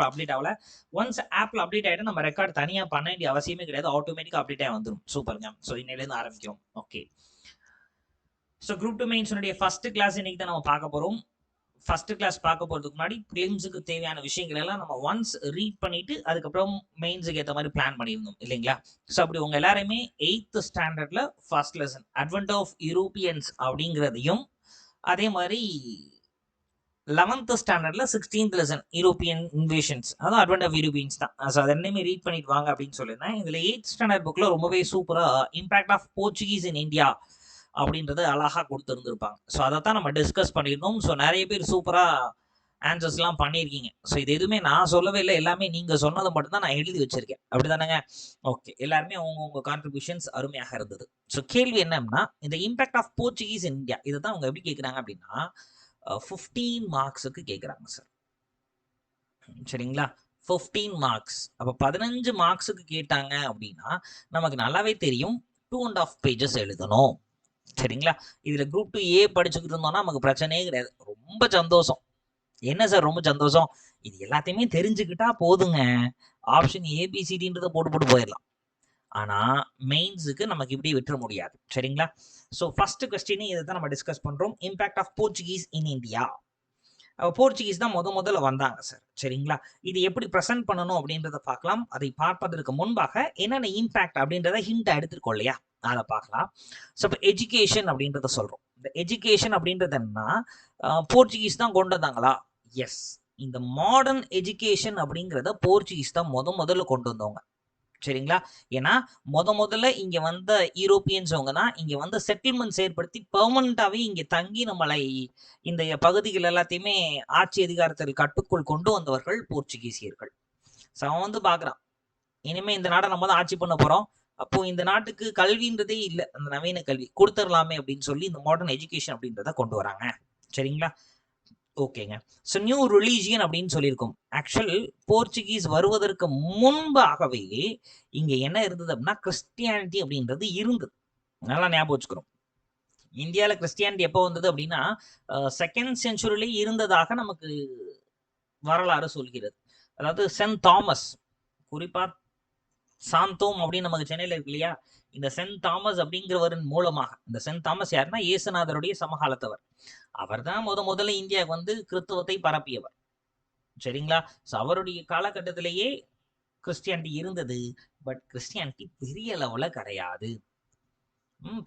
App update ஆகல. Once ஆப்ல update ஆகிட்டு நம்ம ரெக்கார்ட் தனியாக பண்ண வேண்டிய அவசியமே கிடையாது, ஆட்டோமேட்டிக்காக அப்டேட் ஆகி வந்துடும். சூப்பருங்க. ஸோ இன்னையிலேருந்து ஆரம்பிக்கிறோம். ஓகே, ஸோ குரூப் 2 மெயின்ஸுடைய ஃபர்ஸ்ட் கிளாஸ் இன்னைக்கு தான் நம்ம பார்க்க போகிறோம். ஃபர்ஸ்ட் கிளாஸ் பார்க்க போகிறதுக்கு முன்னாடி ப்ரிலிம்ஸுக்கு தேவையான விஷயங்கள் எல்லாம் நம்ம ஒன்ஸ் ரீட் பண்ணிட்டு அதுக்கப்புறம் மெயின்ஸுக்கு ஏற்ற மாதிரி பிளான் பண்ணியிருந்தோம் இல்லைங்களா? ஸோ அப்படி உங்கள் எல்லாருமே 8th ஸ்டாண்டர்டில் first lesson advent of Europeans அப்படிங்கிறதையும், அதே மாதிரி 11th ஸ்டாண்டர்ட்ல 16th லெசன் யூரோப்பியன் இன்வேஷன்ஸ், அதான் அட்வென்ட் ஆஃப் யூரோப்பியன்ஸ் தான். ஸோ அதை ரெண்டுமே ரீட் பண்ணிட்டு வாங்க அப்படின்னு சொல்லியிருந்தேன். இதில் 8th ஸ்டாண்டர்ட் புக்கில் ரொம்பவே சூப்பராக impact of Portuguese in India அப்படின்றது அழகாக கொடுத்துருந்துருப்பாங்க. ஸோ அதை தான் நம்ம டிஸ்கஸ் பண்ணியிருந்தோம். ஸோ நிறைய பேர் சூப்பராக ஆன்சர்ஸ்லாம் பண்ணியிருக்கீங்க. ஸோ இது எதுவுமே நான் சொல்லவே இல்லை, எல்லாமே நீங்கள் சொன்னதை மட்டும்தான் நான் எழுதி வச்சிருக்கேன். அப்படி தானேங்க? ஓகே, எல்லாருமே அவங்கவுங்க கான்ட்ரிபியூஷன்ஸ் அருமையாக இருந்தது. ஸோ கேள்வி என்னன்னா, இந்த impact of Portuguese in India இதை தான் அவங்க எப்படி கேட்குறாங்க அப்படின்னா 15 மார்க்ஸுக்கு கேட்குறாங்க சார். சரிங்களா? 15 மார்க்ஸ். அப்போ 15 மார்க்ஸுக்கு கேட்டாங்க அப்படின்னா நமக்கு நல்லாவே தெரியும் 2.5 பேஜஸ் எழுதணும். சரிங்களா? இதுல குரூப் 2A படிச்சுக்கிட்டு இருந்தோம்னா நமக்கு பிரச்சனையே கிடையாது. ரொம்ப சந்தோஷம். என்ன சார் ரொம்ப சந்தோஷம்? இது எல்லாத்தையுமே தெரிஞ்சுக்கிட்டா போதுங்க, ஆப்ஷன் ஏபிசிடின்றத போட்டு போட்டு போயிடலாம். ஆனா மெயின்ஸுக்கு நமக்கு இப்படி விட்டுற முடியாது. சரிங்களா? ஸோ ஃபர்ஸ்ட் கொஸ்டின் இதை தான் நம்ம டிஸ்கஸ் பண்றோம். Impact of Portuguese in India. Portuguese தான் முதல்ல வந்தாங்க சார். சரிங்களா? இது எப்படி ப்ரெசென்ட் பண்ணணும் அப்படின்றத பார்க்கலாம். அதை பார்ப்பதற்கு முன்பாக என்னென்ன இம்பாக்ட் அப்படின்றத ஹிண்ட் எடுத்துருக்கோம் இல்லையா, அதை பார்க்கலாம். ஸோ இப்போ எஜுகேஷன் அப்படின்றத சொல்றோம். இந்த எஜுகேஷன் அப்படின்றது என்னன்னா போர்ச்சுகீஸ் தான் கொண்டு வந்தாங்களா? எஸ். இந்த மாடர்ன் எஜுகேஷன் அப்படிங்கிறத போர்ச்சுகீஸ் தான் முதல்ல கொண்டு வந்தவங்க. சரிங்களா? ஏன்னா முதல்ல இங்க வந்த யூரோப்பியன்ஸ் அவங்க தான் இங்க வந்து செட்டில்மெண்ட்ஸ் ஏற்படுத்தி பெர்மனண்டாவே இங்க தங்கி நம்மளை இந்த பகுதிகள் எல்லாத்தையுமே ஆட்சி அதிகாரத்தில் கட்டுக்குள் கொண்டு வந்தவர்கள் போர்ச்சுகீசியர்கள். ஸோ அவன் வந்து பார்க்குறான், இனிமே இந்த நாடை நம்ம தான் ஆட்சி பண்ண போறோம், அப்போ இந்த நாட்டுக்கு கல்வின்றதே இல்லை, அந்த நவீன கல்வி கொடுத்துடலாமே அப்படின்னு சொல்லி இந்த மாடர்ன் எஜுகேஷன் அப்படின்றத கொண்டு வராங்க. சரிங்களா? ஓகேங்க. ஸோ நியூ ரிலீஜியன் அப்படின்னு சொல்லியிருக்கோம். ஆக்சுவல் போர்ச்சுகீஸ் வருவதற்கு முன்பாகவே இங்க என்ன இருந்தது அப்படின்னா கிறிஸ்டியானிட்டி அப்படின்றது இருந்தது. நல்லா ஞாபகம் வச்சுக்கிறோம். இந்தியாவில் கிறிஸ்டியானிட்டி எப்போ வந்தது அப்படின்னா 2nd செஞ்சுரியிலே இருந்ததாக நமக்கு வரலாறு சொல்கிறது. அதாவது சென்ட் தாமஸ், குறிப்பா சாந்தோம் அப்படின்னு நமக்கு சென்னையில் இருக்கு இல்லையா, இந்த சென்ட் தாமஸ் அப்படிங்கிறவரின் மூலமாக, இந்த சென்ட் தாமஸ் யாருன்னா இயேசுநாதருடைய சமகாலத்தவர். அவர் தான் முதல்ல இந்தியாவுக்கு வந்து கிறிஸ்துவத்தை பரப்பியவர். சரிங்களா? ஸோ அவருடைய காலகட்டத்திலேயே கிறிஸ்டியானிட்டி இருந்தது. பட் கிறிஸ்டியானிட்டி பெரிய லெவலில் கிடையாது.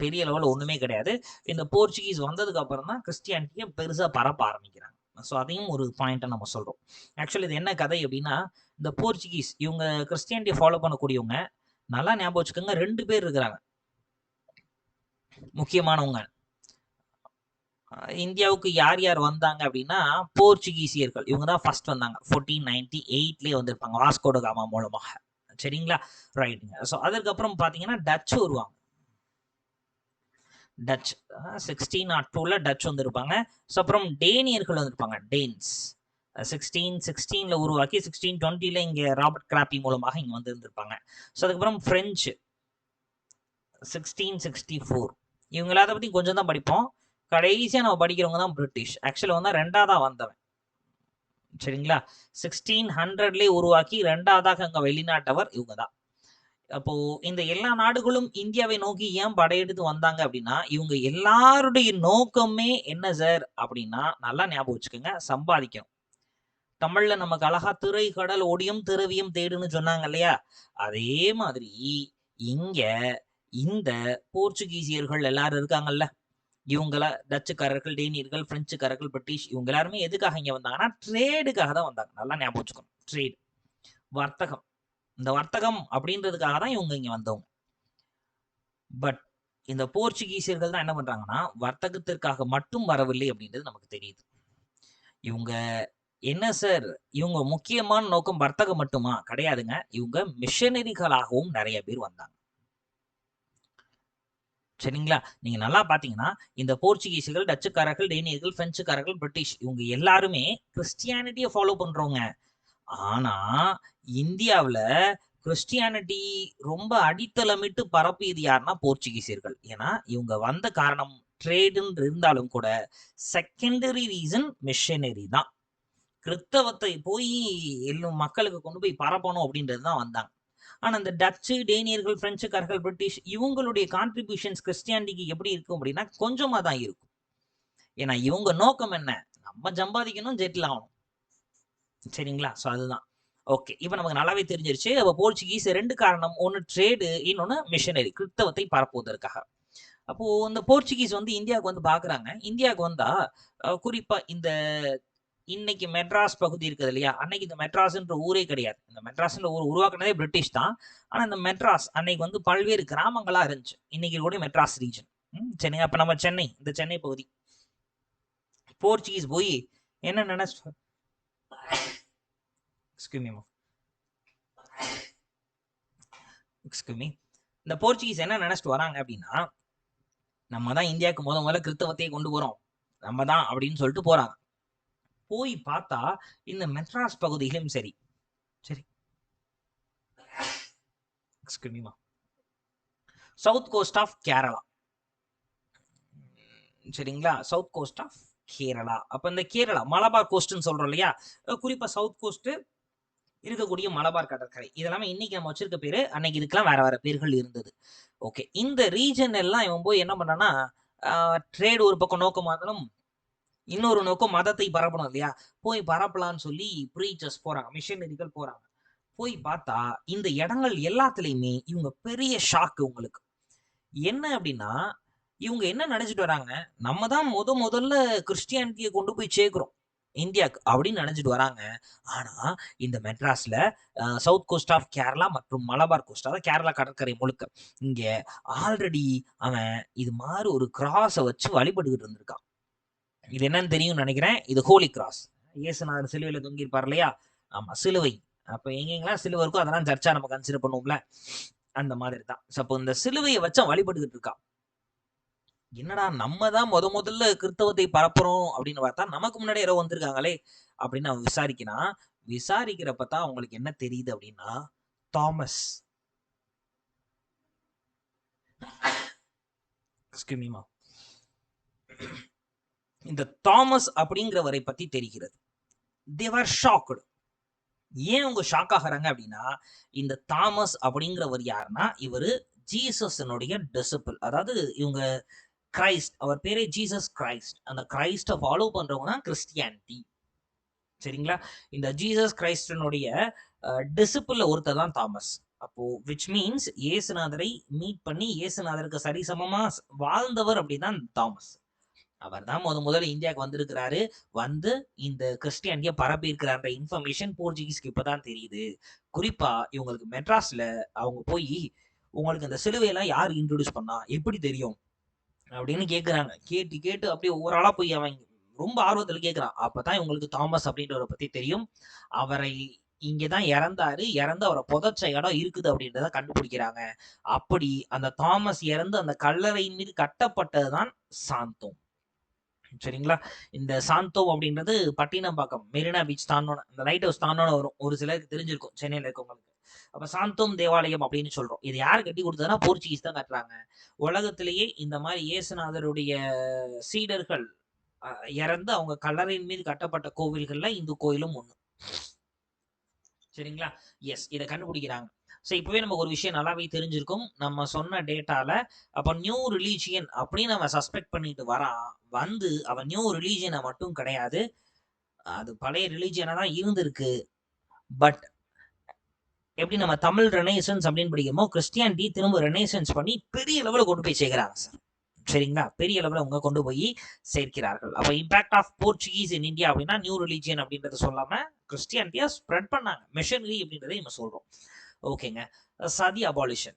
பெரிய லெவலில் ஒன்றுமே கிடையாது. இந்த போர்ச்சுகீஸ் வந்ததுக்கு அப்புறம் தான் கிறிஸ்டியானிட்டியை பெருசாக பரப்ப ஆரம்பிக்கிறாங்க. ஸோ அதையும் ஒரு பாயிண்ட்டை நம்ம சொல்கிறோம். ஆக்சுவலி இது என்ன கதை அப்படின்னா, இந்த போர்ச்சுகீஸ் இவங்க கிறிஸ்டியானிட்டியை ஃபாலோ பண்ணக்கூடியவங்க, நல்லா ஞாபகம் வச்சுக்கோங்க, 2 பேர் இருக்கிறாங்க முக்கியமானவங்க. இந்தியாவுக்கு யார் யார் வந்தாங்க அப்படின்னா போர்ச்சுகீசியர்கள். இவங்க தான் ஃபர்ஸ்ட் வந்தாங்க. 1498லேயே வந்திருப்பாங்க வாஸ்கோட காமா மூலமாக. சரிங்களா? ரைட்டுங்க. ஸோ அதுக்கப்புறம் பார்த்தீங்கன்னா டச் வருவாங்க. டச் 1602ல டச் வந்திருப்பாங்க. ஸோ அப்புறம் டேனியர்கள் வந்திருப்பாங்க, டேன்ஸ் 1616ல உருவாக்கி 1620ல இங்கே ராபர்ட் கிராப்பி மூலமாக இங்கே வந்து இருந்திருப்பாங்க. ஸோ அதுக்கப்புறம் ஃப்ரெஞ்சு 1664. இவங்க எல்லாத்த பற்றி கொஞ்சம் தான் படிப்போம். கடைசியாக நம்ம படிக்கிறவங்க தான் பிரிட்டிஷ். ஆக்சுவலாக வந்து 2ஆவதா வந்தவன். சரிங்களா? 1600லேயே உருவாக்கி 2ஆவதாக அங்கே வெளிநாட்டவர் இவங்க தான். அப்போ இந்த எல்லா நாடுகளும் இந்தியாவை நோக்கி ஏன் படையெடுத்து வந்தாங்க அப்படின்னா இவங்க எல்லாருடைய நோக்கமே என்ன சார் அப்படின்னா, நல்லா ஞாபகம் வச்சுக்கோங்க, சம்பாதிக்கணும். தமிழ்ல நமக்கு அழகா திரை கடல் ஓடியும் திரவியம் தேடுன்னு சொன்னாங்க இல்லையா, அதே மாதிரி இங்க இந்த போர்ச்சுகீசியர்கள் எல்லாரும் இருக்காங்கல்ல, இவங்கள டச்சுக்காரர்கள், டேனியர்கள், பிரெஞ்சுக்காரர்கள், பிரிட்டிஷ், இவங்க எல்லாருமே எதுக்காக இங்க வந்தாங்கன்னா ட்ரேடுக்காக தான் வந்தாங்க. நல்லா ஞாபகம் வச்சுக்கணும். ட்ரேட், வர்த்தகம். இந்த வர்த்தகம் அப்படின்றதுக்காக தான் இவங்க இங்க வந்தவங்க. பட் இந்த போர்ச்சுகீசியர்கள் தான் என்ன பண்றாங்கன்னா வர்த்தகத்திற்காக மட்டும் வரவில்லை அப்படின்றது நமக்கு தெரியுது. இவங்க என்ன சார், இவங்க முக்கியமான நோக்கம் வர்த்தகம் மட்டுமா? கிடையாதுங்க. இவங்க மிஷனரிகளாகவும் நிறைய பேர் வந்தாங்க. சரிங்களா? நீங்க நல்லா பாத்தீங்கன்னா இந்த போர்ச்சுகீசியர்கள், டச்சுக்காரர்கள், டேனியர்கள், பிரெஞ்சுக்காரர்கள், பிரிட்டிஷ், இவங்க எல்லாருமே கிறிஸ்டியானிட்டியை ஃபாலோ பண்றவங்க. ஆனா இந்தியாவில் கிறிஸ்டியானிட்டி ரொம்ப அடித்தளமிட்டு பரப்பியது யாருன்னா போர்ச்சுகீசியர்கள். ஏன்னா இவங்க வந்த காரணம் ட்ரேடுன்னு இருந்தாலும் கூட செகண்டரி ரீசன் மிஷனரி தான். கிறிஸ்தவத்தை போய் எல்லாம் மக்களுக்கு கொண்டு போய் பரப்பணும் அப்படின்றது தான் வந்தாங்க. ஆனா இந்த டச்சு, டேனியர்கள், பிரெஞ்சுக்காரர்கள், பிரிட்டிஷ் இவங்களுடைய கான்ட்ரிபியூஷன்ஸ் கிறிஸ்டியானிட்டிக்கு எப்படி இருக்கும் அப்படின்னா கொஞ்சமா தான் இருக்கும். ஏன்னா இவங்க நோக்கம் என்ன? நம்ம சம்பாதிக்கணும், ஜெட்டில் ஆகணும். சரிங்களா? ஸோ அதுதான். ஓகே. இப்போ நமக்கு நல்லாவே தெரிஞ்சிருச்சு. அப்ப போர்ச்சுகீஸ் 2 காரணம். ஒண்ணு ட்ரேடு, இன்னொன்னு மிஷனரி. கிறிஸ்தவத்தை பரப்புவதற்காக. அப்போ இந்த போர்ச்சுகீஸ் வந்து இந்தியாவுக்கு வந்து பார்க்குறாங்க. இந்தியாவுக்கு வந்தா குறிப்பா இந்த இன்னைக்கு மெட்ராஸ் பகுதி இருக்குது இல்லையா? அன்னைக்கு இந்த மெட்ராஸ்ன்ற ஊரே கிடையாது. இந்த மெட்ராஸ்ன்ற ஊர் உருவாக்குனதே பிரிட்டிஷ் தான். ஆனா இந்த மெட்ராஸ் அன்னைக்கு வந்து பல்வேறு கிராமங்களா இருந்துச்சு. இன்னைக்கு கூட மெட்ராஸ் ரீஜன். சரிங்க. அப்ப நம்ம சென்னை, இந்த சென்னை பகுதி. போர்ச்சுகீஸ் போய் என்ன நினைச்சு இந்த போர்ச்சுகீஸ் என்ன நினைச்சிட்டு வராங்க அப்படின்னா, நம்ம தான் இந்தியாவுக்கு முதல்ல கிறிஸ்தவத்தையே கொண்டு போறோம், நம்ம தான் அப்படின்னு சொல்லிட்டு போறாங்க. போய் பார்த்தா இந்த மெட்ராஸ் பகுதியிலும் சரி சவுத் கோஸ்ட் ஆஃப் கேரளா, சரிங்களா? South coast of Kerala. அப்ப இந்த கேரளா மலபார் கோஸ்ட்னு சொல்றோம் இல்லையா? குறிப்பா சவுத் கோஸ்ட் இருக்கக்கூடிய மலபார் கடற்கரை, இதெல்லாமே இன்னைக்கு நம்ம வச்சிருக்க பேரு, அன்னைக்கு இதுக்கெல்லாம் வேற வேற பேர்கள் இருந்தது. ஓகே. இந்த ரீஜன் எல்லாம் இவன் போய் என்ன பண்ணான்னா, ட்ரேட் ஒரு பக்கம் நோக்கமா இருந்தாலும் இன்னொரு நோக்கம் மதத்தை பரப்பணும் இல்லையா? போய் பரப்பலான்னு சொல்லி ப்ரீச்சர்ஸ் போறாங்க, மிஷனரிகள் போறாங்க. போய் பார்த்தா இந்த இடங்கள் எல்லாத்துலயுமே இவங்க பெரிய ஷாக்கு. உங்களுக்கு என்ன அப்படின்னா, இவங்க என்ன நினைச்சிட்டு வராங்க, நம்ம தான் முதல்ல கிறிஸ்டியானிட்டியை கொண்டு போய் சேர்க்கிறோம் இந்தியாவுக்கு அப்படின்னு நினைச்சிட்டு வராங்க. ஆனா இந்த மெட்ராஸ்ல சவுத் கோஸ்ட் ஆஃப் கேரளா மற்றும் மலபார் கோஸ்ட், அதாவது கேரளா கடற்கரை முழுக்க இங்க ஆல்ரெடி அவன் இது மாதிரி ஒரு கிராஸை வச்சு வழிபட்டுக்கிட்டு இருந்திருக்கான். இது என்னன்னு தெரியும் நினைக்கிறேன். இது ஹோலி கிராஸ். இயேசுநாதர் சிலுவையில தொங்கியிருப்பார் இல்லையா? ஆமா, சிலுவை. அப்ப எங்கெங்கெல்லாம் சிலுவை இருக்கோ அதெல்லாம் சர்ச்சா நம்ம கன்சிடர் பண்ணுவோம்ல, அந்த மாதிரி தான். அப்போ இந்த சிலுவையை வச்சா வழிபட்டுக்கிட்டு இருக்கான். என்னடா நம்ம தான் முதல்ல கிறிஸ்தவத்தை பரப்புறோம் அப்படின்னு பார்த்தா நமக்கு முன்னாடி யாரோ வந்திருக்காங்களே அப்படின்னு அவன் விசாரிக்கிறான். விசாரிக்கிறப்ப தான் உங்களுக்கு என்ன தெரியுது அப்படின்னா, தாமஸ், இந்த தாமஸ் அப்படிங்கிறவரை பத்தி தெரிகிறது. they were shocked. ஏன் அவங்க ஷாக் ஆகிறாங்க அப்படின்னா, இந்த தாமஸ் அப்படிங்கிறவர் யாருன்னா, இவரு ஜீசஸனுடைய டிசிபிள். அதாவது இவங்க கிரைஸ்ட், அவர் பேரே ஜீசஸ் கிரைஸ்ட். அந்த கிரைஸ்ட ஃபாலோ பண்றவங்க தான் கிறிஸ்டியானிட்டி. சரிங்களா? இந்த ஜீசஸ் கிரைஸ்டனுடைய டிசிபிள் ஒருத்தர் தான் தாமஸ். அப்போ விச் மீன்ஸ் இயேசுநாதரை மீட் பண்ணி இயேசுநாதருக்கு சரிசமமா வாழ்ந்தவர் அப்படிதான் தாமஸ். அவர் தான் முதல்ல இந்தியாவுக்கு வந்திருக்கிறாரு. வந்து இந்த கிறிஸ்டியானிட்டியை பரப்பி இருக்கிறான்ற இன்ஃபர்மேஷன் போர்ச்சுகீஸ்க்கு இப்பதான் தெரியுது. குறிப்பா இவங்களுக்கு மெட்ராஸ்ல அவங்க போய், உங்களுக்கு இந்த சிலுவையெல்லாம் யார் இன்ட்ரோடியூஸ் பண்ணா, எப்படி தெரியும் அப்படின்னு கேட்குறாங்க. கேட்டு அப்படியே ஒவ்வொரு ஆளா போய் அவன் ரொம்ப ஆர்வத்தில் கேட்குறான். அப்பதான் இவங்களுக்கு தாமஸ் அப்படின்றவரை பத்தி தெரியும். அவரை இங்கதான் இறந்தாரு, இறந்து அவரை புதைச்ச இடம் இருக்குது அப்படின்றத கண்டுபிடிக்கிறாங்க. அப்படி அந்த தாமஸ் இறந்து அந்த கல்லறையின் மீது கட்டப்பட்டதுதான் சாந்தோம். சரிங்களா? இந்த சாந்தோம் அப்படின்றது பட்டினப்பாக்கம் மெரினா பீச் தாண்டோன, இந்த லைட் ஹவுஸ் தாண்டோன வரும். ஒரு சிலருக்கு தெரிஞ்சிருக்கும் சென்னையில இருக்கவங்களுக்கு. அப்ப சாந்தோம் தேவாலயம் அப்படின்னு சொல்றோம். இது யார் கட்டி கொடுத்ததுன்னா போர்ச்சுகீஸ் தான் கட்டுறாங்க. உலகத்திலேயே இந்த மாதிரி இயேசுநாதருடைய சீடர்கள் இறந்து அவங்க கல்லறையின் மீது கட்டப்பட்ட கோவில்கள்ல இந்து கோயிலும் ஒண்ணு. சரிங்களா? எஸ், இதை கண்டுபிடிக்கிறாங்க. ஸோ இப்பவே நமக்கு ஒரு விஷயம் நல்லாவே தெரிஞ்சிருக்கும். நம்ம சொன்ன டேட்டால அப்போ நியூ ரிலீஜியன் அப்படின்னு நம்ம சஸ்பெக்ட் பண்ணிட்டு வரான். வந்து அவன் நியூ ரிலீஜியனை மட்டும் கிடையாது, அது பழைய ரிலீஜியனா தான் இருந்திருக்கு. பட் எப்படி நம்ம தமிழ் ரெனேசன்ஸ் அப்படின்னு படிக்கிறோமோ, கிறிஸ்டியானிட்டி திரும்ப ரெனேசன்ஸ் பண்ணி பெரிய லெவலில் கொண்டு போய் சேர்க்கிறாங்க சார். சரிங்களா? பெரிய லெவலில் அவங்க கொண்டு போய் சேர்க்கிறார்கள். அப்போ impact of Portuguese in India அப்படின்னா நியூ ரிலீஜியன் அப்படின்றத சொல்லாம கிறிஸ்டியானிட்டியா ஸ்ப்ரெட் பண்ணாங்க, மிஷனரி அப்படின்றத நம்ம சொல்றோம். ஓகேங்க. சதி அபாலிஷன்.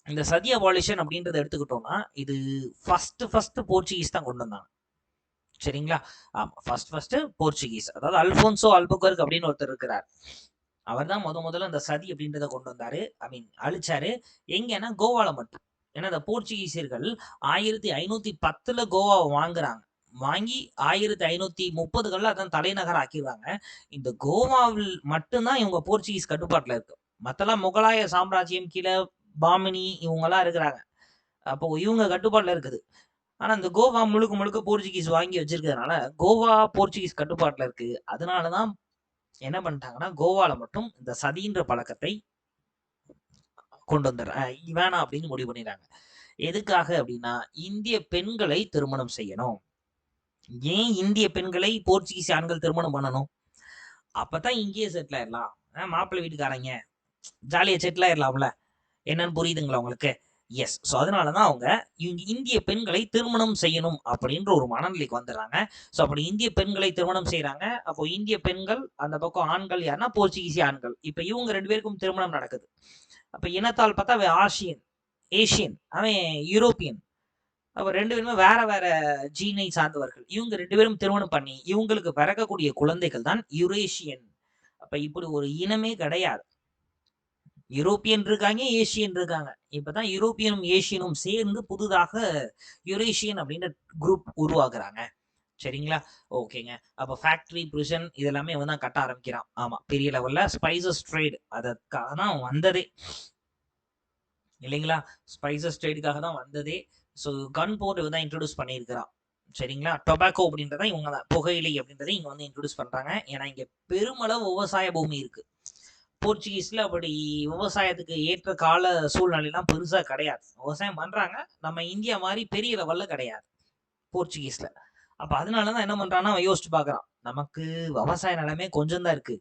இந்த சதி அபாலிஷன் அப்படின்றத எடுத்துக்கிட்டோம்னா இது ஃபர்ஸ்ட் போர்ச்சுகீஸ் தான் கொண்டு வந்தாங்க. சரிங்களா? ஆமா, ஃபர்ஸ்ட் போர்ச்சுகீஸ். அதாவது அல்போன்சோ அல்புகர்க் அப்படின்னு ஒருத்தர் இருக்கிறார். அவர் தான் முதல்ல இந்த சதி அப்படின்றத கொண்டு வந்தாரு. ஐ மீன் அழிச்சாரு. எங்கன்னா கோவால மட்டும். ஏன்னா இந்த போர்ச்சுகீசியர்கள் 1510 கோவாவை வாங்குறாங்க. வாங்கி 1530களில் அதான் தலைநகர் ஆக்கிடுவாங்க. இந்த கோவாவில் மட்டும்தான் இவங்க போர்ச்சுகீஸ் கட்டுப்பாட்டில் இருக்கு. மற்றெல்லாம் முகலாய சாம்ராஜ்யம் கீழே பாமினி இவங்கெல்லாம் இருக்கிறாங்க. அப்போ இவங்க கட்டுப்பாட்டில் இருக்குது. ஆனா இந்த கோவா முழுக்க முழுக்க போர்ச்சுகீஸ் வாங்கி வச்சிருக்கிறதுனால கோவா போர்ச்சுகீஸ் கட்டுப்பாட்டுல இருக்கு. அதனாலதான் என்ன பண்ணிட்டாங்கன்னா கோவால மட்டும் இந்த சதின்ற பழக்கத்தை கொண்டு வந்துடுற வேணாம் அப்படின்னு முடிவு பண்ணிடுறாங்க. எதுக்காக அப்படின்னா இந்திய பெண்களை திருமணம் செய்யணும். ஏன் இந்திய பெண்களை போர்ச்சுகீஸ் ஆண்கள் திருமணம் பண்ணணும்? அப்பதான் இங்கேயே செட்டில் ஆயிடலாம். மாப்பிள்ளை வீட்டுக்காரங்க ஜாலியா செட்டில் ஆயிடலாம்ல. என்னன்னு புரியுதுங்களா உங்களுக்கு? எஸ். ஸோ அதனாலதான் அவங்க இந்திய பெண்களை திருமணம் செய்யணும் அப்படின்ற ஒரு மனநிலைக்கு வந்துடுறாங்க. ஸோ அப்படி இந்திய பெண்களை திருமணம் செய்யறாங்க. அப்போ இந்திய பெண்கள் அந்த பக்கம் ஆண்கள் யாருன்னா போர்ச்சுகீசி ஆண்கள். இப்ப இவங்க 2 பேருக்கும் திருமணம் நடக்குது. அப்ப இனத்தால் பார்த்தா அவன் ஏசியன், அவன் யூரோப்பியன். அப்ப 2 பேருமே வேற வேற ஜீனை சார்ந்தவர்கள். இவங்க 2 பேரும் திருமணம் பண்ணி இவங்களுக்கு பிறக்கக்கூடிய குழந்தைகள் தான் யுரேஷியன். அப்ப இப்படி ஒரு இனமே கிடையாது. யூரோப்பியன் இருக்காங்க, ஏசியன் இருக்காங்க. இப்பதான் யூரோப்பியனும் ஏசியனும் சேர்ந்து புதுதாக யுரேஷியன் அப்படின்ற குரூப் உருவாக்குறாங்க. சரிங்களா? ஓகேங்க. அப்ப ஃபேக்டரி, பிரிசன் இதெல்லாமே அவன் தான் கட்ட ஆரம்பிக்கிறான். ஆமா, பெரிய லெவல்ல ஸ்பைசஸ் ட்ரேட் அதற்காக தான் வந்ததே இல்லைங்களா? ஸ்பைசஸ் ட்ரேடுக்காக தான் வந்ததே. ஸோ கன் பவுடர் தான் இன்ட்ரோடியூஸ் பண்ணியிருக்கிறான். சரிங்களா? டொபாக்கோ அப்படின்றத இவங்க தான் புகையிலை அப்படின்றத இங்க வந்து இன்ட்ரோடியூஸ் பண்றாங்க. ஏன்னா இங்க பெருமளவு விவசாய பூமி இருக்கு. போர்ச்சுகீஸ்ல அப்படி விவசாயத்துக்கு ஏற்ற கால சூழ்நிலைலாம் பெருசா கிடையாது. விவசாயம் பண்றாங்க. நம்ம இந்தியா மாதிரி பெரிய லெவல்ல கிடையாது போர்ச்சுகீஸ்ல. அப்ப அதனாலதான் என்ன பண்றான்னா அவன் யோசிச்சு பாக்குறான். நமக்கு விவசாய நிலமே கொஞ்சம் தான் இருக்கு.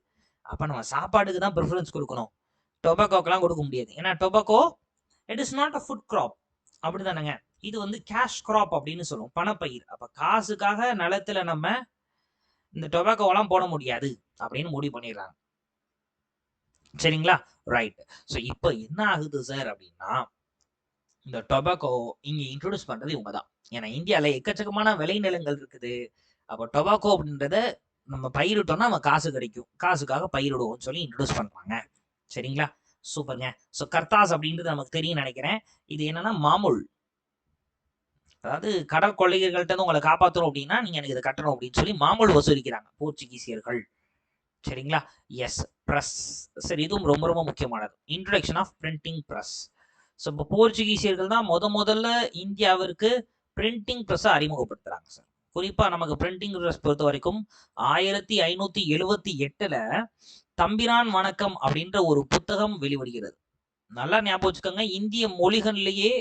அப்ப நம்ம சாப்பாடுக்கு தான் ப்ரிஃபரன்ஸ் கொடுக்கணும். டொபாக்கோக்கெல்லாம் கொடுக்க முடியாது. ஏன்னா tobacco it is not a food crop. அப்படிதானங்க? இது வந்து கேஷ் கிராப் அப்படின்னு சொல்லுவோம். பணப்பயிர். அப்ப காசுக்காக நிலத்துல நம்ம இந்த டொபாக்கோவெல்லாம் போட முடியாது அப்படின்னு முடிவு பண்ணிடுறாங்க. சரிங்களா? ரைட். ஸோ இப்போ என்ன ஆகுது சார் அப்படின்னா இந்த டொபாக்கோ இங்க இன்ட்ரோடியூஸ் பண்றது இவங்க தான். ஏன்னா இந்தியாவில் எக்கச்சக்கமான விளைநிலங்கள் இருக்குது. அப்போ டொபாக்கோ அப்படின்றத நம்ம பயிரிட்டோம்னா நம்ம காசு கிடைக்கும். காசுக்காக பயிரிடுவோம்னு சொல்லி இன்ட்ரோடியூஸ் பண்றாங்க. சரிங்களா? சூப்பருங்க. ஸோ கர்த்தாஸ் அப்படின்றது நமக்கு தெரியும் நினைக்கிறேன். இது என்னன்னா மாமூல். அதாவது கடல் கொள்ளையர்கள்ட்ட உங்களை காப்பாற்றணும் அப்படின்னா நீங்க எனக்கு இதை கட்டணும் அப்படின்னு சொல்லி மாமூல் வசூலிக்கிறாங்க போர்ச்சுகீசியர்கள். சரிங்களா? எஸ். பிரஸ். சரி, இதுவும் ரொம்ப ரொம்ப முக்கியமானது. Introduction of printing press. So இப்போ போர்ச்சுகீசியர்கள் தான் முதல்ல இந்தியாவிற்கு பிரிண்டிங் ப்ரெஸ்ஸை அறிமுகப்படுத்துறாங்க சார். குறிப்பா நமக்கு பிரிண்டிங் ப்ரெஸ் பொறுத்த வரைக்கும் 1578ல தம்பிரான் வணக்கம் அப்படின்ற ஒரு புத்தகம் வெளிவருகிறது. நல்லா ஞாபகம் வச்சுக்கோங்க. இந்திய மொழிகள்லயே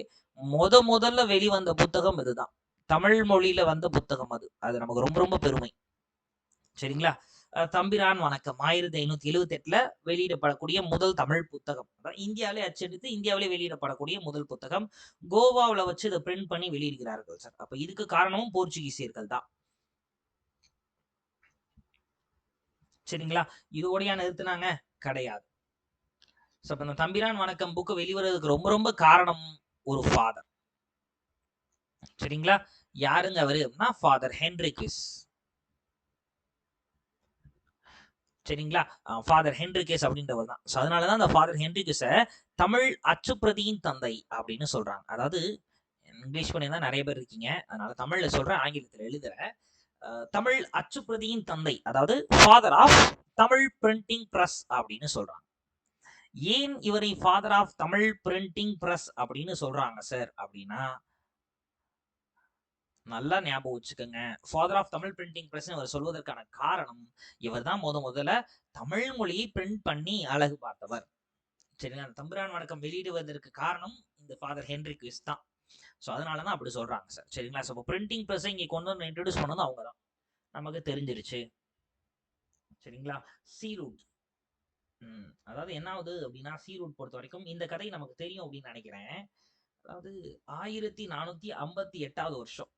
முதல்ல வெளிவந்த புத்தகம் இதுதான். தமிழ் மொழியில வந்த புத்தகம் அது. அது நமக்கு ரொம்ப ரொம்ப பெருமை. சரிங்களா? தம்பிரான் வணக்கம் 1578ல வெளியிடப்படக்கூடிய முதல் தமிழ் புத்தகம். இந்தியாவிலே அச்சடித்து இந்தியாவிலே வெளியிடப்படக்கூடிய முதல் புத்தகம். கோவாவில் வச்சு இதை பிரிண்ட் பண்ணி வெளியிடுகிறார்கள் சார். அப்ப இதுக்கு காரணமும் போர்ச்சுகீசியர்கள் தான். சரிங்களா? இதோடயா நிறுத்தினாங்க? கிடையாது. ஸோ இந்த தம்பிரான் வணக்கம் புக்கு வெளிவரதுக்கு ரொம்ப ரொம்ப காரணம் ஒரு ஃபாதர். சரிங்களா? யாருங்க அவரு? ஃபாதர் ஹென்ரிக்விஸ். சரிங்களா? ஃபாதர் ஹென்ரிகேஸ் அப்படின்றவர் தான். ஸோ அதனாலதான் அந்த ஃபாதர் ஹென்ரிகேஸை தமிழ் அச்சுப்பிரதியின் தந்தை அப்படின்னு சொல்றாங்க. அதாவது இங்கிலீஷ் பண்ணி தான் நிறைய பேர் இருக்கீங்க. அதனால தமிழ்ல சொல்றேன், ஆங்கிலத்தில் எழுதுறேன். தமிழ் அச்சுப்பிரதியின் தந்தை, அதாவது father of Tamil printing press அப்படின்னு சொல்றாங்க. ஏன் இவரை father of Tamil printing press அப்படின்னு சொல்றாங்க சார் அப்படின்னா, நல்லா ஞாபகம் வச்சுக்கோங்க. Father of Tamil printing press அவர் சொல்வதற்கான காரணம், இவர் தான் முதல்ல தமிழ் மொழியை பிரிண்ட் பண்ணி அழகு பார்த்தவர். சரிங்களா? தம்பிரான் வணக்கம் வெளியிடுவதற்கு காரணம் இந்த ஃபாதர் ஹென்ரிக்விஸ் தான். ஸோ அதனாலதான் அப்படி சொல்றாங்க சார். சரிங்களா? ஸோ பிரிண்டிங் பிரஸ் இங்கே கொண்டு வந்து இன்ட்ரோடியூஸ் பண்ணது அவங்க தான். நமக்கு தெரிஞ்சிருச்சு. சரிங்களா? Sea route. அதாவது என்ன ஆகுது அப்படின்னா, சி ரூட் பொறுத்த வரைக்கும் இந்த கதை நமக்கு தெரியும் அப்படின்னு நினைக்கிறேன். அதாவது 1458வது வருஷம்,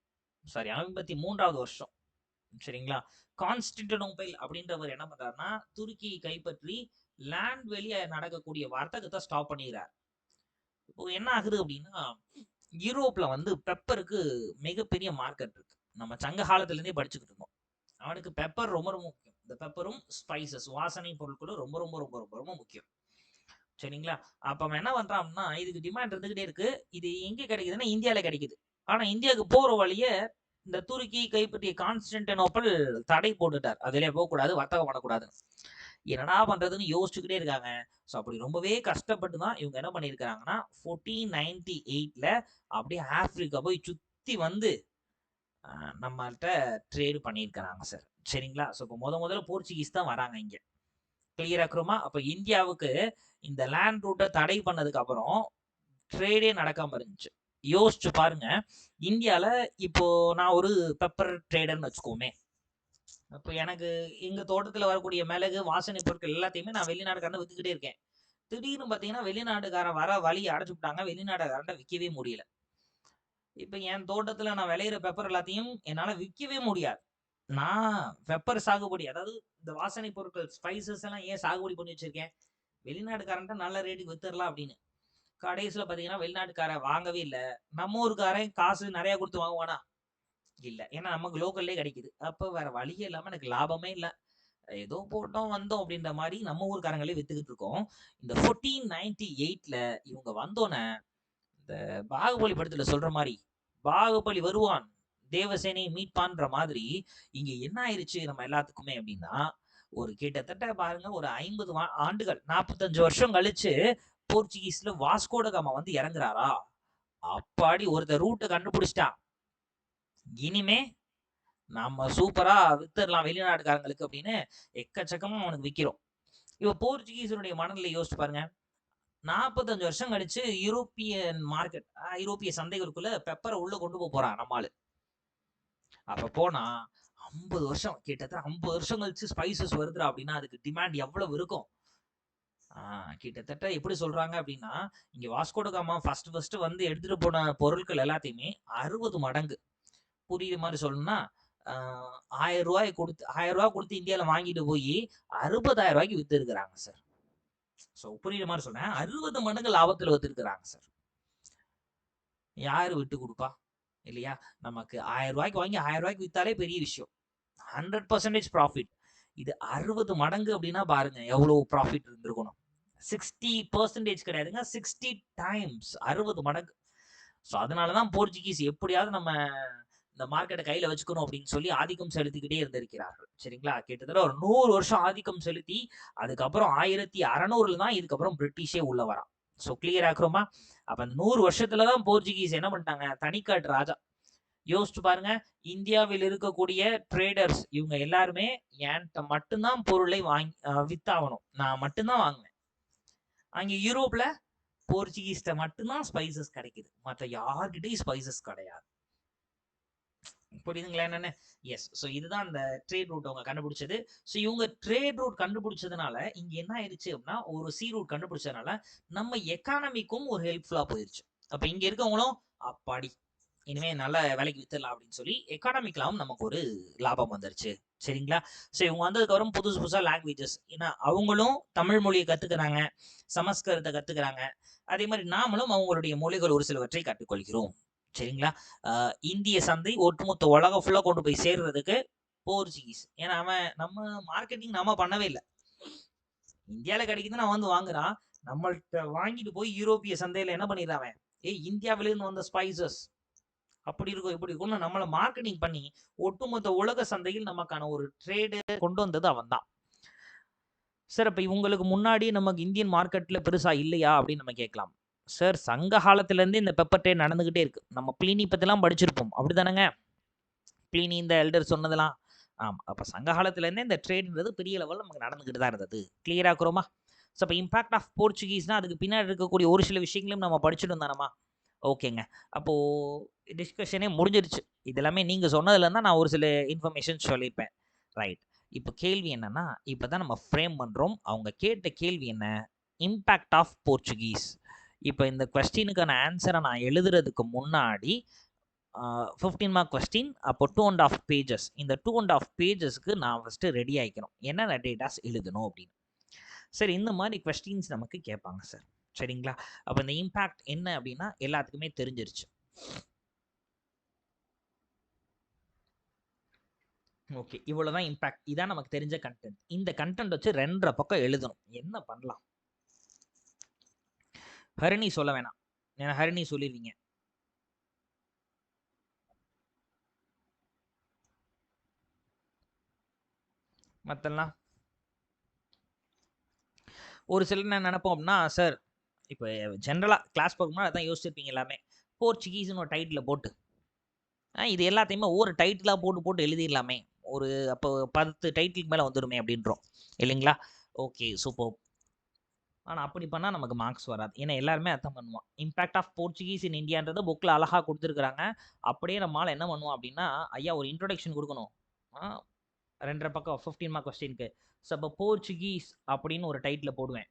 சாரி 53வது வருஷம். சரிங்களா? கான்ஸ்டன்டினோபிள் அப்படின்றவர் என்ன பண்றாருன்னா துருக்கியை கைப்பற்றி லேண்ட் வெளியே நடக்கக்கூடிய வர்த்தகத்தை ஸ்டாப் பண்ணிடுறார். இப்போ என்ன ஆகுது அப்படின்னா, யூரோப்ல வந்து பெப்பருக்கு மிகப்பெரிய மார்க்கெட் இருக்கு. நம்ம சங்க காலத்துல இருந்தே படிச்சுக்கிட்டு இருக்கோம். அவனுக்கு பெப்பர் ரொம்ப ரொம்ப முக்கியம். இந்த பெப்பரும் ஸ்பைசஸ் வாசனை பொருட்களும் ரொம்ப ரொம்ப ரொம்ப ரொம்ப ரொம்ப முக்கியம். சரிங்களா? அப்ப அவன் என்ன பண்றான்னா, இதுக்கு டிமாண்ட் இருந்துகிட்டே இருக்கு. இது எங்க கிடைக்குதுன்னா இந்தியால கிடைக்குது. ஆனா இந்தியாவுக்கு போற வழிய இந்த துருக்கி கைப்பற்றிய கான்ஸ்டன்டினோபிள் தடை போட்டுட்டார். அதுலயே போகக்கூடாது, வர்த்தகம் பண்ணக்கூடாது. என்னடா பண்றதுன்னு யோசிச்சுக்கிட்டே இருக்காங்க. ஸோ அப்படி ரொம்பவே கஷ்டப்பட்டு தான் இவங்க என்ன பண்ணியிருக்காங்கன்னா 1498ல அப்படியே ஆப்பிரிக்கா போய் சுத்தி வந்து நம்மள்ட்ட ட்ரேடு பண்ணியிருக்கிறாங்க சார். சரிங்களா? ஸோ இப்போ முதல்ல போர்ச்சுகீஸ் தான் வராங்க இங்க. கிளியரா இருக்குமா? அப்ப இந்தியாவுக்கு இந்த லேண்ட் ரூட்ட தடை பண்ணதுக்கு அப்புறம் ட்ரேடே நடக்காம இருந்துச்சு. யோசிச்சு பாருங்க. இந்தியால இப்போ நான் ஒரு பெப்பர் ட்ரேடர்ன்னு வச்சுக்கோமே. அப்ப எனக்கு எங்க தோட்டத்துல வரக்கூடிய மிளகு, வாசனை பொருட்கள் எல்லாத்தையுமே நான் வெளிநாடுகாரன் வித்துக்கிட்டே இருக்கேன். திடீர்னு பார்த்தீங்கன்னா, வெளிநாடுகாரன் வர வழிய அடைச்சுப்புட்டாங்க. வெளிநாடுகாரன்ட்ட விக்கவே முடியல. இப்ப என் தோட்டத்துல நான் விளையிற பெப்பர் எல்லாத்தையும் என்னால விக்கவே முடியாது. நான் பெப்பர் சாகுபடி அதாவது இந்த வாசனை பொருட்கள், ஸ்பைசஸ் எல்லாம் ஏன் சாகுபடி பண்ணி வச்சிருக்கேன்? வெளிநாட்டுக்காரன்ட்ட நல்ல ரேட்டுக்கு வித்துறலாம் அப்படின்னு. கடைசியில பார்த்தீங்கன்னா, வெளிநாட்டுக்காரன் வாங்கவே இல்ல. நம்ம ஊருக்காரன் காசு நெறைய குடுத்து வாங்குவானா? இல்ல. ஏன்னா நமக்கு லோக்கல்லே கிடைக்குது. அப்ப வேற வழியே இல்லாம எனக்கு லாபமே இல்ல. ஏதோ போட்டோம், வந்தோம் அப்படின்ற மாரி நம்ம ஊர்க்காரங்களே வித்துக்கிட்டு இருக்கோம். இந்த 1498ல இவங்க வந்தோனே, இந்த பாகுபலி படத்துல சொல்ற மாரி, "பாகுபலி வருவான், தேவசேனையை மீட்பான்ற" மாதிரி, இங்க என்ன ஆயிருச்சு நம்ம எல்லாத்துக்குமே அப்படின்னா, ஒரு கிட்டத்தட்ட பாருங்க ஒரு 50 ஆண்டுகள் 45 வருஷம் கழிச்சு, போர்ச்சுகீஸ்ல வாஸ்கோ ட காமா வந்து இறங்குறாரா? அப்பாடி ஒருத்தன் ரூட்ட கண்டுபிடிச்சுட்டான். இனிமே நம்ம சூப்பரா வித்துடலாம் வெளிநாட்டுக்காரங்களுக்கு அப்படின்னு எக்கச்சக்கமா அவனுக்கு விக்கிறோம். இப்ப போர்ச்சுகீஸினுடைய மனநிலை யோசிச்சு பாருங்க. 45 வருஷம் கழிச்சு யூரோப்பியன் மார்க்கெட் ஐரோப்பிய சந்தைகளுக்குள்ள பெப்பர உள்ள கொண்டு போறான் நம்ம ஆளு. அப்ப போனா 50 வருஷம் கிட்டத்தட்ட 50 வருஷம் கழிச்சு ஸ்பைசஸ் வருதுடா அப்படின்னா அதுக்கு டிமாண்ட் எவ்வளவு இருக்கும்? கிட்டத்தட்ட எப்படி சொல்றாங்க அப்படின்னா, இங்க வாஸ்கோ ட காமா ஃபர்ஸ்ட் வந்து எடுத்துட்டு போன பொருட்கள் எல்லாத்தையுமே 60 மடங்கு. புரியுற மாரி சொல்லணும்னா, ஆ ரூ. 1000 குடுத்து ரூ. 1000 குடுத்து இந்தியால வாங்கிட்டு போயி ரூ. 60,000க்கு வித்திருக்காங்க சார். ஸோ புரியுற மாரி சொல்றேன். 60 மடங்கு லாபத்துல வித்திருக்காங்க சார். யாரு விட்டு குடுப்பா? இல்லையா? நமக்கு ரூ. 1000 வாங்கி ரூ. 1000 வித்தாலே பெரிய விஷயம். 100% ப்ராஃபிட். இது 60 மடங்கு அப்படின்னா பாருங்க எவ்வளவு ப்ராஃபிட் இருந்திருக்கணும். 60% கிடையாதுங்க. 60 டைம்ஸ் 60 மடங்கு. ஸோ அதனால தான் போர்ச்சுகீஸ் எப்படியாவது நம்ம இந்த மார்க்கெட்ட கையில வச்சுக்கணும் அப்படின்னு சொல்லி ஆதிக்கம் செலுத்திக்கிட்டே இருந்திருக்கிறார்கள். சரிங்களா? கிட்டத்தட்ட ஒரு 100 வருஷம் ஆதிக்கம் செலுத்தி, அதுக்கப்புறம் 1600ல தான் இதுக்கப்புறம் பிரிட்டிஷே உள்ள வரான். ஸோ கிளியர் ஆக்குறோமா? அப்ப அந்த 100 வருஷத்துல தான் போர்ச்சுகீஸ் என்ன பண்ணிட்டாங்க? தனிக்காட்டு ராஜா. யோசிச்சு பாருங்க. இந்தியாவில் இருக்கக்கூடிய ட்ரேடர்ஸ் இவங்க எல்லாருமே என்ட்ட மட்டும் தான் பொருளை வாங்கி வித்தாகணும். நான் மட்டும் தான் வாங்குவேன். அங்க யூரோப்ல போர்ச்சுகீஸ்ட்ட மட்டும் தான் ஸ்பைசஸ் கிடைக்குது. மத்த யார்கிட்டயும் ஸ்பைசஸ் கிடையாது. புரியுதுங்களா என்னன்னு? எஸ். ஸோ இதுதான் அந்த ட்ரேட் ரூட் அவங்க கண்டுபிடிச்சது. ஸோ இவங்க ட்ரேட் ரூட் கண்டுபிடிச்சதுனால, இங்க என்ன ஆயிருச்சு அப்படின்னா, ஒரு சி ரூட் கண்டுபிடிச்சதுனால, நம்ம எக்கானமிக்கும் ஒரு ஹெல்ப்ஃபுல்லா போயிருச்சு. அப்ப இங்க இருக்கவங்களும், அப்பாடி! இனிமே நல்ல விலைக்கு வித்துடலாம் அப்படின்னு சொல்லி, எக்கானமிக்கலாவும் நமக்கு ஒரு லாபம் வந்துருச்சு. சரிங்களா? ஸோ இவங்க வந்ததுக்கப்புறம் புதுசு புதுசா லாங்குவேஜஸ் ஏன்னா அவங்களும் தமிழ் மொழிய கத்துக்கிறாங்க, சமஸ்கிருதத்த கத்துக்கிறாங்க. அதே மாரி நாமளும் அவங்களுடைய மொழிகள் ஒரு சிலவற்றை கற்றுக்கொள்கிறோம். சரிங்களா? இந்திய சந்தை ஒட்டுமொத்த உலகம் ஃபுல்லா கொண்டு போய் சேர்றதுக்கு போர்ச்சுகீஸ். ஏன்னா அவன் நம்ம மார்க்கெட்டிங் நம்ம பண்ணவே இல்ல. இந்தியால கிடைக்குதுன்னு அவன் வந்து வாங்குறான். நம்மள்ட்ட வாங்கிட்டு போய் யூரோப்பிய சந்தையில என்ன பண்ணிடுறான் அவன்? ஏய் இந்தியாவிலிருந்து வந்த ஸ்பைசஸ் அப்படி இருக்கும், இப்படி இருக்கும்னு நம்மள மார்க்கெட்டிங் பண்ணி ஒட்டுமொத்த உலக சந்தையில் நமக்கான ஒரு ட்ரேடு கொண்டு வந்தது அவன் தான். சார் அப்ப இவங்களுக்கு முன்னாடி நமக்கு இந்தியன் மார்க்கெட்ல பெருசா இல்லையா அப்படின்னு நம்ம கேட்கலாம். சார் சங்க காலத்துல இருந்தே இந்த பெப்பர் ட்ரேட் நடந்துகிட்டே இருக்கு. நம்ம பிளினி பத்திலாம் படிச்சிருப்போம். அப்படிதானங்க? பிளினி இந்த எல்டர் சொன்னதெல்லாம். ஆமா. அப்ப சங்க காலத்துல இருந்தே இந்த ட்ரேட்ன்றது பெரிய லெவல்ல நமக்கு நடந்துகிட்டு தான் இருந்தது. கிளியரா ஆக்குறோமா? ஸோ அப்ப இம்பாக்ட் ஆஃப் போர்ச்சுகீஸ்னா அதுக்கு பின்னாடி இருக்கக்கூடிய ஒரு சில விஷயங்களையும் நம்ம படிச்சுட்டு தானமா? ஓகேங்க. அப்போ டிஸ்கஷனே முடிஞ்சிருச்சு. இது எல்லாமே நீங்க சொன்னதுல இருந்தா நான் ஒரு சில இன்ஃபர்மேஷன் சொல்லியிருப்பேன். ரைட். இப்ப கேள்வி என்னன்னா, இப்ப தான் நம்ம ஃப்ரேம் பண்றோம். அவங்க கேட்ட கேள்வி என்ன? Impact of Portuguese. இப்ப இந்த கொஸ்டினுக்கான ஆன்ஸர நான் எழுதுறதுக்கு முன்னாடி 15 மார்க் கொஸ்டின் அப்போ 2 1/2 பேஜஸ். இந்த 2 1/2 பேஜஸ்க்கு நான் ஃபர்ஸ்ட்டு ரெடி ஆயிக்கணும். என்னென்ன டேட்டாஸ் எழுதணும் அப்படின்னு. சரி இந்த மாதிரி கொஸ்டின்ஸ் நமக்கு கேட்பாங்க சார். சரிங்களா? அப்ப இந்த இம்பாக்ட் என்ன அப்படின்னா எல்லாத்துக்குமே தெரிஞ்சிருச்சு. ஓகே. இவ்வளவுதான் இம்பாக்ட். இதான் நமக்கு தெரிஞ்ச கண்டென்ட். இந்த கண்டென்ட் வச்சு 2 1/2 பக்கம் எழுதணும். என்ன பண்ணலாம்? ஹரிணி சொல்ல வேணாம். ஏன்னா ஹரிணி சொல்லிருவீங்க. மத்தெல்லாம் ஒரு சிலர் என்ன நினைப்போம் அப்படின்னா, சார் இப்போ ஜென்ரலா கிளாஸ் பார்க்கும்போது அதான் யோசிச்சிருப்பீங்க எல்லாமே. போர்ச்சுகீஸ்னு ஒரு டைட்டில போட்டு இது எல்லாத்தையுமே ஒவ்வொரு டைட்டிலா போட்டு போட்டு எழுதிடலாமே. ஒரு அப்போ 10 டைட்டிலுக்கு மேல வந்துருமே அப்படின்றோம். இல்லைங்களா? Okay super. ஆனா அப்படி பண்ணா நமக்கு மார்க்ஸ் வராது. ஏன்னா எல்லாருமே அதான் பண்ணுவான். இம்பாக்ட் ஆஃப் போர்ச்சுகீஸ் இன் இந்தியான்றத புக்ல அழகா குடுத்துருக்காங்க. அப்படியே நம்ம ஆள் என்ன பண்ணுவோம் அப்படின்னா, ஐயா ஒரு இன்ட்ரோடக்ஷன் குடுக்கணும். ஆ 2 1/2 பக்கம் 15 மார்க் கொஸ்டினுக்கு. ஸோ அப்போ போர்ச்சுகீஸ் அப்படின்னு ஒரு டைட்டில போடுவேன்.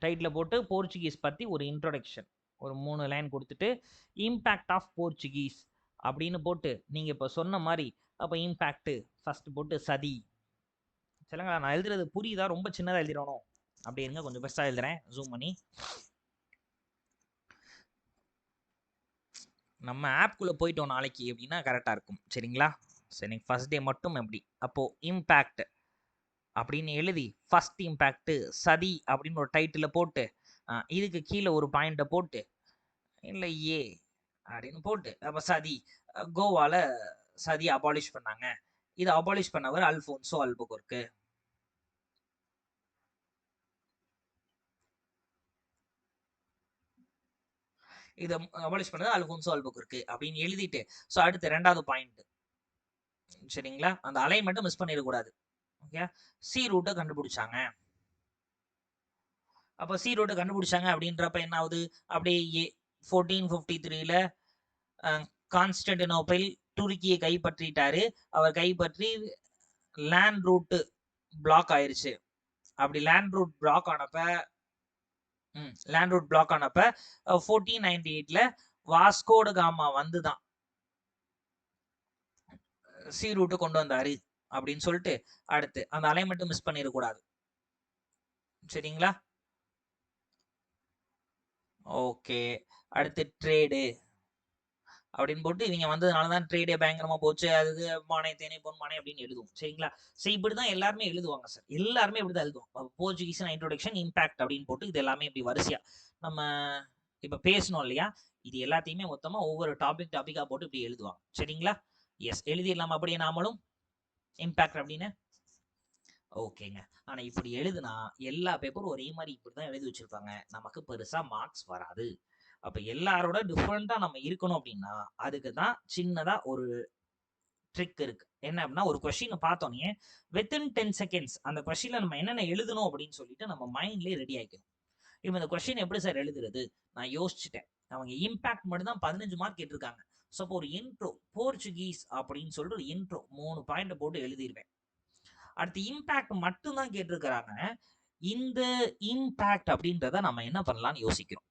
டைட்டில போட்டு போர்ச்சுகீஸ் பத்தி ஒரு இன்ட்ரோடக்ஷன். ஒரு 3 லைன் குடுத்துட்டு, இம்பாக்ட் ஆஃப் போர்ச்சுகீஸ் அப்படின்னு போட்டு, நீங்க இப்ப சொன்ன மாரி, அப்ப இம்பாக்ட் ஃபர்ஸ்ட் போட்டு சதி. சரிங்களா? நான் எழுதுறது புரியுதா? ரொம்ப சின்னதா எழுதிறனோ? அப்படி இருங்க கொஞ்சம் பெருசா எழுதுறேன். ஜூம் பண்ணி. நம்ம ஆப்குள்ள போயிட்டோம் நாளைக்கு அப்படின்னா கரெக்டா இருக்கும். சரிங்களா? சரி இன்னைக்கு ஃபர்ஸ்ட் டே மட்டும் எப்படி? அப்போ இம்பாக்ட் அப்படின்னு எழுதி, ஃபர்ஸ்ட் இம்பாக்ட் சதி அப்படின்னு ஒரு டைட்டில போட்டு, இதுக்கு கீழ ஒரு பாயிண்ட்ட போட்டு, இல்ல ஏ அப்படின்னு போட்டு, அப்ப சதி கோவால சதி அபாலிஷ் பண்ணாங்க. இத அபாலிஷ் பண்ணவர் அல்ஃபோன்சோ அல்புகுர்க்கு. இத அபாலிஷ் பண்ணது அல்ஃபோன்சோ அல்புகுர்க்கு அப்படின்னு எழுதிட்டு, சோ அடுத்து 2வது பாயிண்ட். சரிங்களா? அந்த அலைன் மட்டும் மிஸ் பண்ணிடக்கூடாது. ஓகே. சி ரூட்ட கண்டுபிடிச்சாங்க. அப்ப சி ரூட்ட கண்டுபிடிச்சாங்க அப்படின்றப்ப என்ன ஆகுது? அப்படியே 1453ல கான்ஸ்டன்டினோப்பிள் துருக்கியை கைப்பற்றிட்டாரு. அவர் கைப்பற்றி லேண்ட் ரூட் பிளாக் ஆயிருச்சு. அப்படி லேண்ட் ரூட் பிளாக் ஆனப்ப 1498ல வாஸ்கோட காமா வந்துதான் சி ரூட் கொண்டு வந்தாரு அப்படின்னு சொல்லிட்டு அடுத்து அந்த அலை மட்டும் மிஸ் பண்ணிடக்கூடாது. சரிங்களா? ஓகே. அடுத்து ட்ரேடு அப்படின்னு போட்டு இவங்க வந்ததுனால தான் ட்ரேடே பயங்கரமா போச்சு. அது மானை தேனை பொன் மானை அப்படின்னு எழுதுவோம். சரிங்களா? சரி இப்படிதான் எல்லாருமே எழுதுவாங்க சார். எல்லாருமே இப்படிதான் எழுதுவோம். போர்ச்சுகீஸ் இன்ட்ரோடக்ஷன் இம்பாக்ட் அப்படின்னு போட்டு இது எல்லாமே இப்படி வரிசையா நம்ம இப்ப பேசணும் இல்லையா? இது எல்லாத்தையுமே மொத்தமா ஒவ்வொரு டாபிக்கா போட்டு இப்படி எழுதுவாங்க. சரிங்களா? எஸ் எழுதிடலாம் அப்படியே நாமளும் இம்பாக்ட் அப்படின்னு. ஓகேங்க. ஆனா இப்படி எழுதுனா எல்லா பேப்பரும் ஒரே மாதிரி இப்படிதான் எழுதி வச்சிருப்பாங்க. நமக்கு பெருசா மார்க்ஸ் வராது. அப்ப எல்லாரோட டிஃபரெண்டா நம்ம இருக்கணும் அப்படின்னா அதுக்கு தான் சின்னதா ஒரு ட்ரிக் இருக்கு. என்ன அப்படின்னா ஒரு கொஸ்டினை பார்த்தோன்னே வித்தின் 10 செகண்ட்ஸ் அந்த கொஸ்டின்ல நம்ம என்னென்ன எழுதணும் அப்படின்னு சொல்லிட்டு நம்ம மைண்ட்லயே ரெடி ஆயிக்கணும். இப்போ இந்த கொஸ்டின் எப்படி சார் எழுதுறது? நான் யோசிச்சுட்டேன். அவங்க இம்பாக்ட் மட்டும் தான் 15 மார்க் கேட்டிருக்காங்க. ஸோ அப்போ ஒரு இன்ட்ரோ போர்ச்சுகீஸ் அப்படின்னு சொல்லிட்டு ஒரு இன்ட்ரோ 3 பாயிண்ட் போட்டு எழுதிடுவேன். அடுத்து இம்பாக்ட் மட்டும் தான் கேட்டிருக்கிறாங்க. இந்த இம்பாக்ட் அப்படின்றத நம்ம என்ன பண்ணலாம்னு யோசிக்கிறோம்.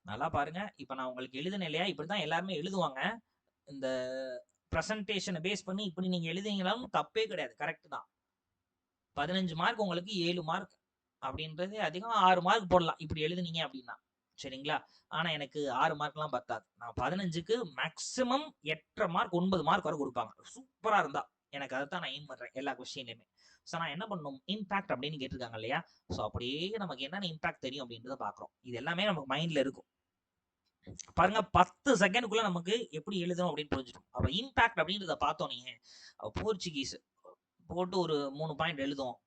நல்லா பாருங்க. இப்ப நான் உங்களுக்கு எழுதுனேன் இல்லையா? இப்படிதான் எல்லாருமே எழுதுவாங்க. இந்த பிரசன்டேஷனை பேஸ் பண்ணி இப்படி நீங்க எழுதிங்கனாலும் தப்பே கிடையாது. கரெக்ட் தான். 15 மார்க் உங்களுக்கு 7 மார்க் அப்படின்றது அதிகம் 6 மார்க் போடலாம். இப்படி எழுதுனீங்க அப்படின்னா. சரிங்களா? ஆனா எனக்கு 6 மார்க்லாம் பத்தாது. நான் 15க்கு மேக்ஸிமம் 8.5 மார்க் 9 மார்க் வரை கொடுப்பாங்க. சூப்பரா இருந்தா. எனக்கு அதைத்தான் நான் எய்ம் பண்றேன் எல்லா கொஸ்டின்லயுமே. ஸோ நான் என்ன பண்ணணும்? இம்பாக்ட் அப்படின்னு கேட்டிருக்காங்க இல்லையா? ஸோ அப்படியே நமக்கு என்னென்ன இம்பாக்ட் தெரியும் அப்படின்றத பார்க்குறோம். இது எல்லாமே நமக்கு மைண்ட்ல இருக்கும். பாருங்க 10 செகண்டுக்குள்ள நமக்கு எப்படி எழுதணும் அப்படின்னு புரிஞ்சிடும். அப்ப இம்பாக்ட் அப்படின்றத பார்த்தோம் நீங்க போர்ச்சுகீஸ் போட்டு ஒரு 3 பாயிண்ட் எழுதுவோம்.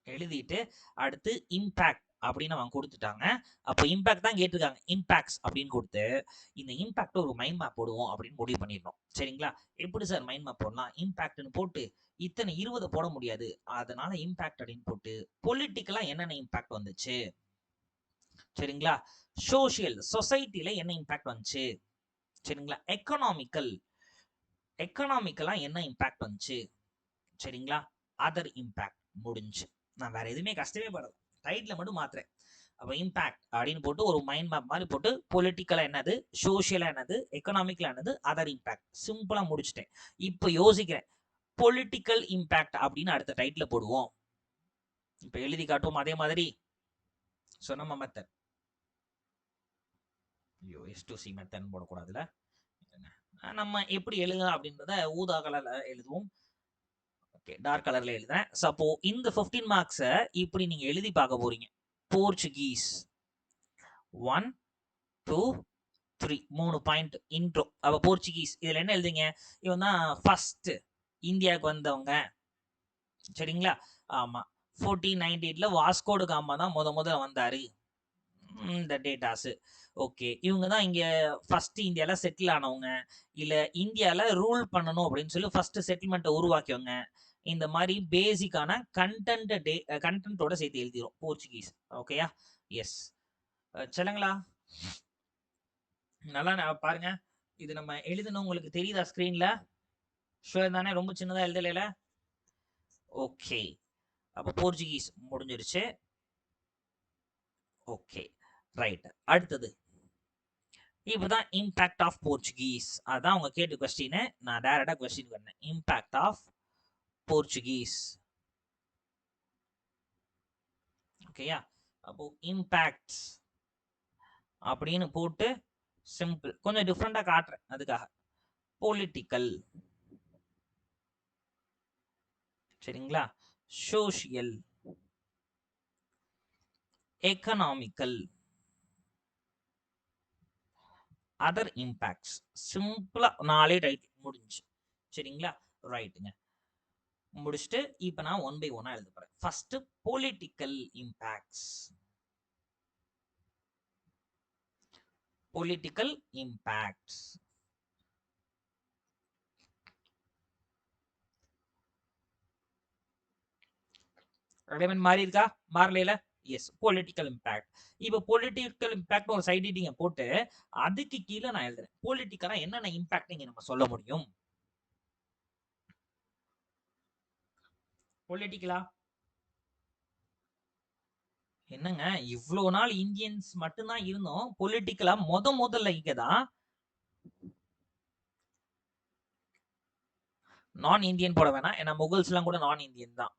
எழுதிட்டு அடுத்து இம்பாக்ட் அப்படின்னு அவங்க கொடுத்துட்டாங்க. அப்போ இம்பாக்ட் தான் கேட்டிருக்காங்க. இம்பாக்ட்ஸ் அப்படின்னு கொடுத்து இந்த இம்பாக்ட் ஒரு மைண்ட் மேப் போடுவோம் அப்படின்னு முடிவு பண்ணிடணும். சரிங்களா? எப்படி சார் மைண்ட் மேப் போடலாம்? இம்பாக்ட்னு போட்டு இத்தனை 20 போட முடியாது. அதனால இம்பாக்ட் அப்படின்னு போட்டு பொலிட்டிக்கலா என்னென்ன இம்பாக்ட் வந்துச்சு. சரிங்களா? சோசியல் சொசைட்டில என்ன இம்பாக்ட் வந்துச்சு. சரிங்களா? எக்கனாமிக்கலா என்ன இம்பாக்ட் வந்துச்சு. சரிங்களா? அதர் இம்பாக்ட் முடிஞ்சு. நான் வேற எதுவுமே கஷ்டமே படல. டைட்டில் மட்டும் மாத்துறேன். அப்ப இம்பாக்ட் அப்படின்னு போட்டு ஒரு மைண்ட் மேப் மாதிரி போட்டு பொலிட்டிக்கலா என்னது, சோசியலா என்னது, எக்கனாமிக்கலா என்னது, அதர் இம்பாக்ட் சிம்பிளா முடிச்சிட்டேன். இப்போ யோசிக்கிறேன் பொலிட்டிக்கல் இம்பாக்ட் அப்படின்னு அடுத்த டைட்டில் போடுவோம். இப்ப எழுதி காட்டுவோம் அதே மாதிரி சொன்ன மெத்தட். ஐயோ S2C மெத்தட் போடக்கூடாதுல. நம்ம எப்படி எழுதலாம் அப்படின்றத ஊதா கலர்ல எழுதுவோம். ஓகே டார்க் கலர்ல எழுதுறேன். சப்போ இந்த 15 மார்க்ஸை இப்படி நீங்க எழுதி பார்க்க போறீங்க. Portuguese 1 2 3 3 point intro. அப்ப போர்ச்சுகீஸ் இதுல என்ன எழுதுங்க? இவன் தான் ஃபர்ஸ்ட் இந்தியாவுக்கு வந்தவங்க. சரிங்களா? ஆமா 1498ல வாஸ்கோட காமா தான் முதல்ல வந்தாரு. இந்த டேட்டாஸ். ஓகே. இவங்க தான் இங்க ஃபர்ஸ்ட் இந்தியால செட்டில் ஆனவங்க. இல்ல இந்தியால ரூல் பண்ணணும் அப்படின்னு சொல்லி ஃபர்ஸ்ட் செட்டில்மெண்ட்ட உருவாக்கியவங்க. இந்த மாரி பேசிக்கான கன்டென்ட்டோட சேர்த்து எழுதிரும் போர்ச்சுகீஸ். ஓகேயா? எஸ். சொல்லுங்களா? நல்லா பாருங்க. இது நம்ம எழுதணும் உங்களுக்கு தெரியுதா ஸ்கிரீன்ல? ஷூர் தானே? ரொம்ப சின்னதா எழுதலைல? ஓகே. அப்ப போர்ச்சுகீஸ் முடிஞ்சிருச்சு. ஓகே. ரைட். அடுத்தது. இப்பதான் இம்பாக்ட் ஆஃப் போர்ச்சுகீஸ். அதான் அவங்க கேட்ட கொஸ்டின். நான் டைரக்டா கொஸ்டின் பண்ணேன். Impact of Portuguese. ஓகேயா? அப்போ இம்பாக்ட் அப்படின்னு போட்டு சிம்பிள் கொஞ்சம் டிஃப்ரெண்டா காட்டுறேன் அதுக்காக. பொலிட்டிக்கல், சரிங்களா? Social, economical, other impacts. சிம்பிளா 4 டைட்டில் முடிஞ்சு. சரிங்களா? ரைட்டுங்க. முடிச்சுட்டு இப்ப நான் 1 by 1 எழுத போறேன். First political impacts. Political impacts. Element மாறி இருக்கா? மாறலைல? எஸ். Political impact. இப்போ பொலிட்டிக்கல் இம்பாக்ட் ஒரு சைட் ஹெட்டிங்க போட்டு அதுக்கு கீழே நான் எழுதுறேன். பொலிட்டிக்கலா என்னென்ன இம்பாக்ட் இங்க நம்ம சொல்ல முடியும்? பொலிட்டிக்கலா என்னங்க இவ்வளவு நாள் இந்தியன்ஸ் மட்டும்தான் இருந்தோம். பொலிட்டிக்கலா முதல்ல இங்கதான் நான் இந்தியன் போட வேணாம். ஏன்னா முகல்ஸ் எல்லாம் கூட நான் இந்தியன் தான்.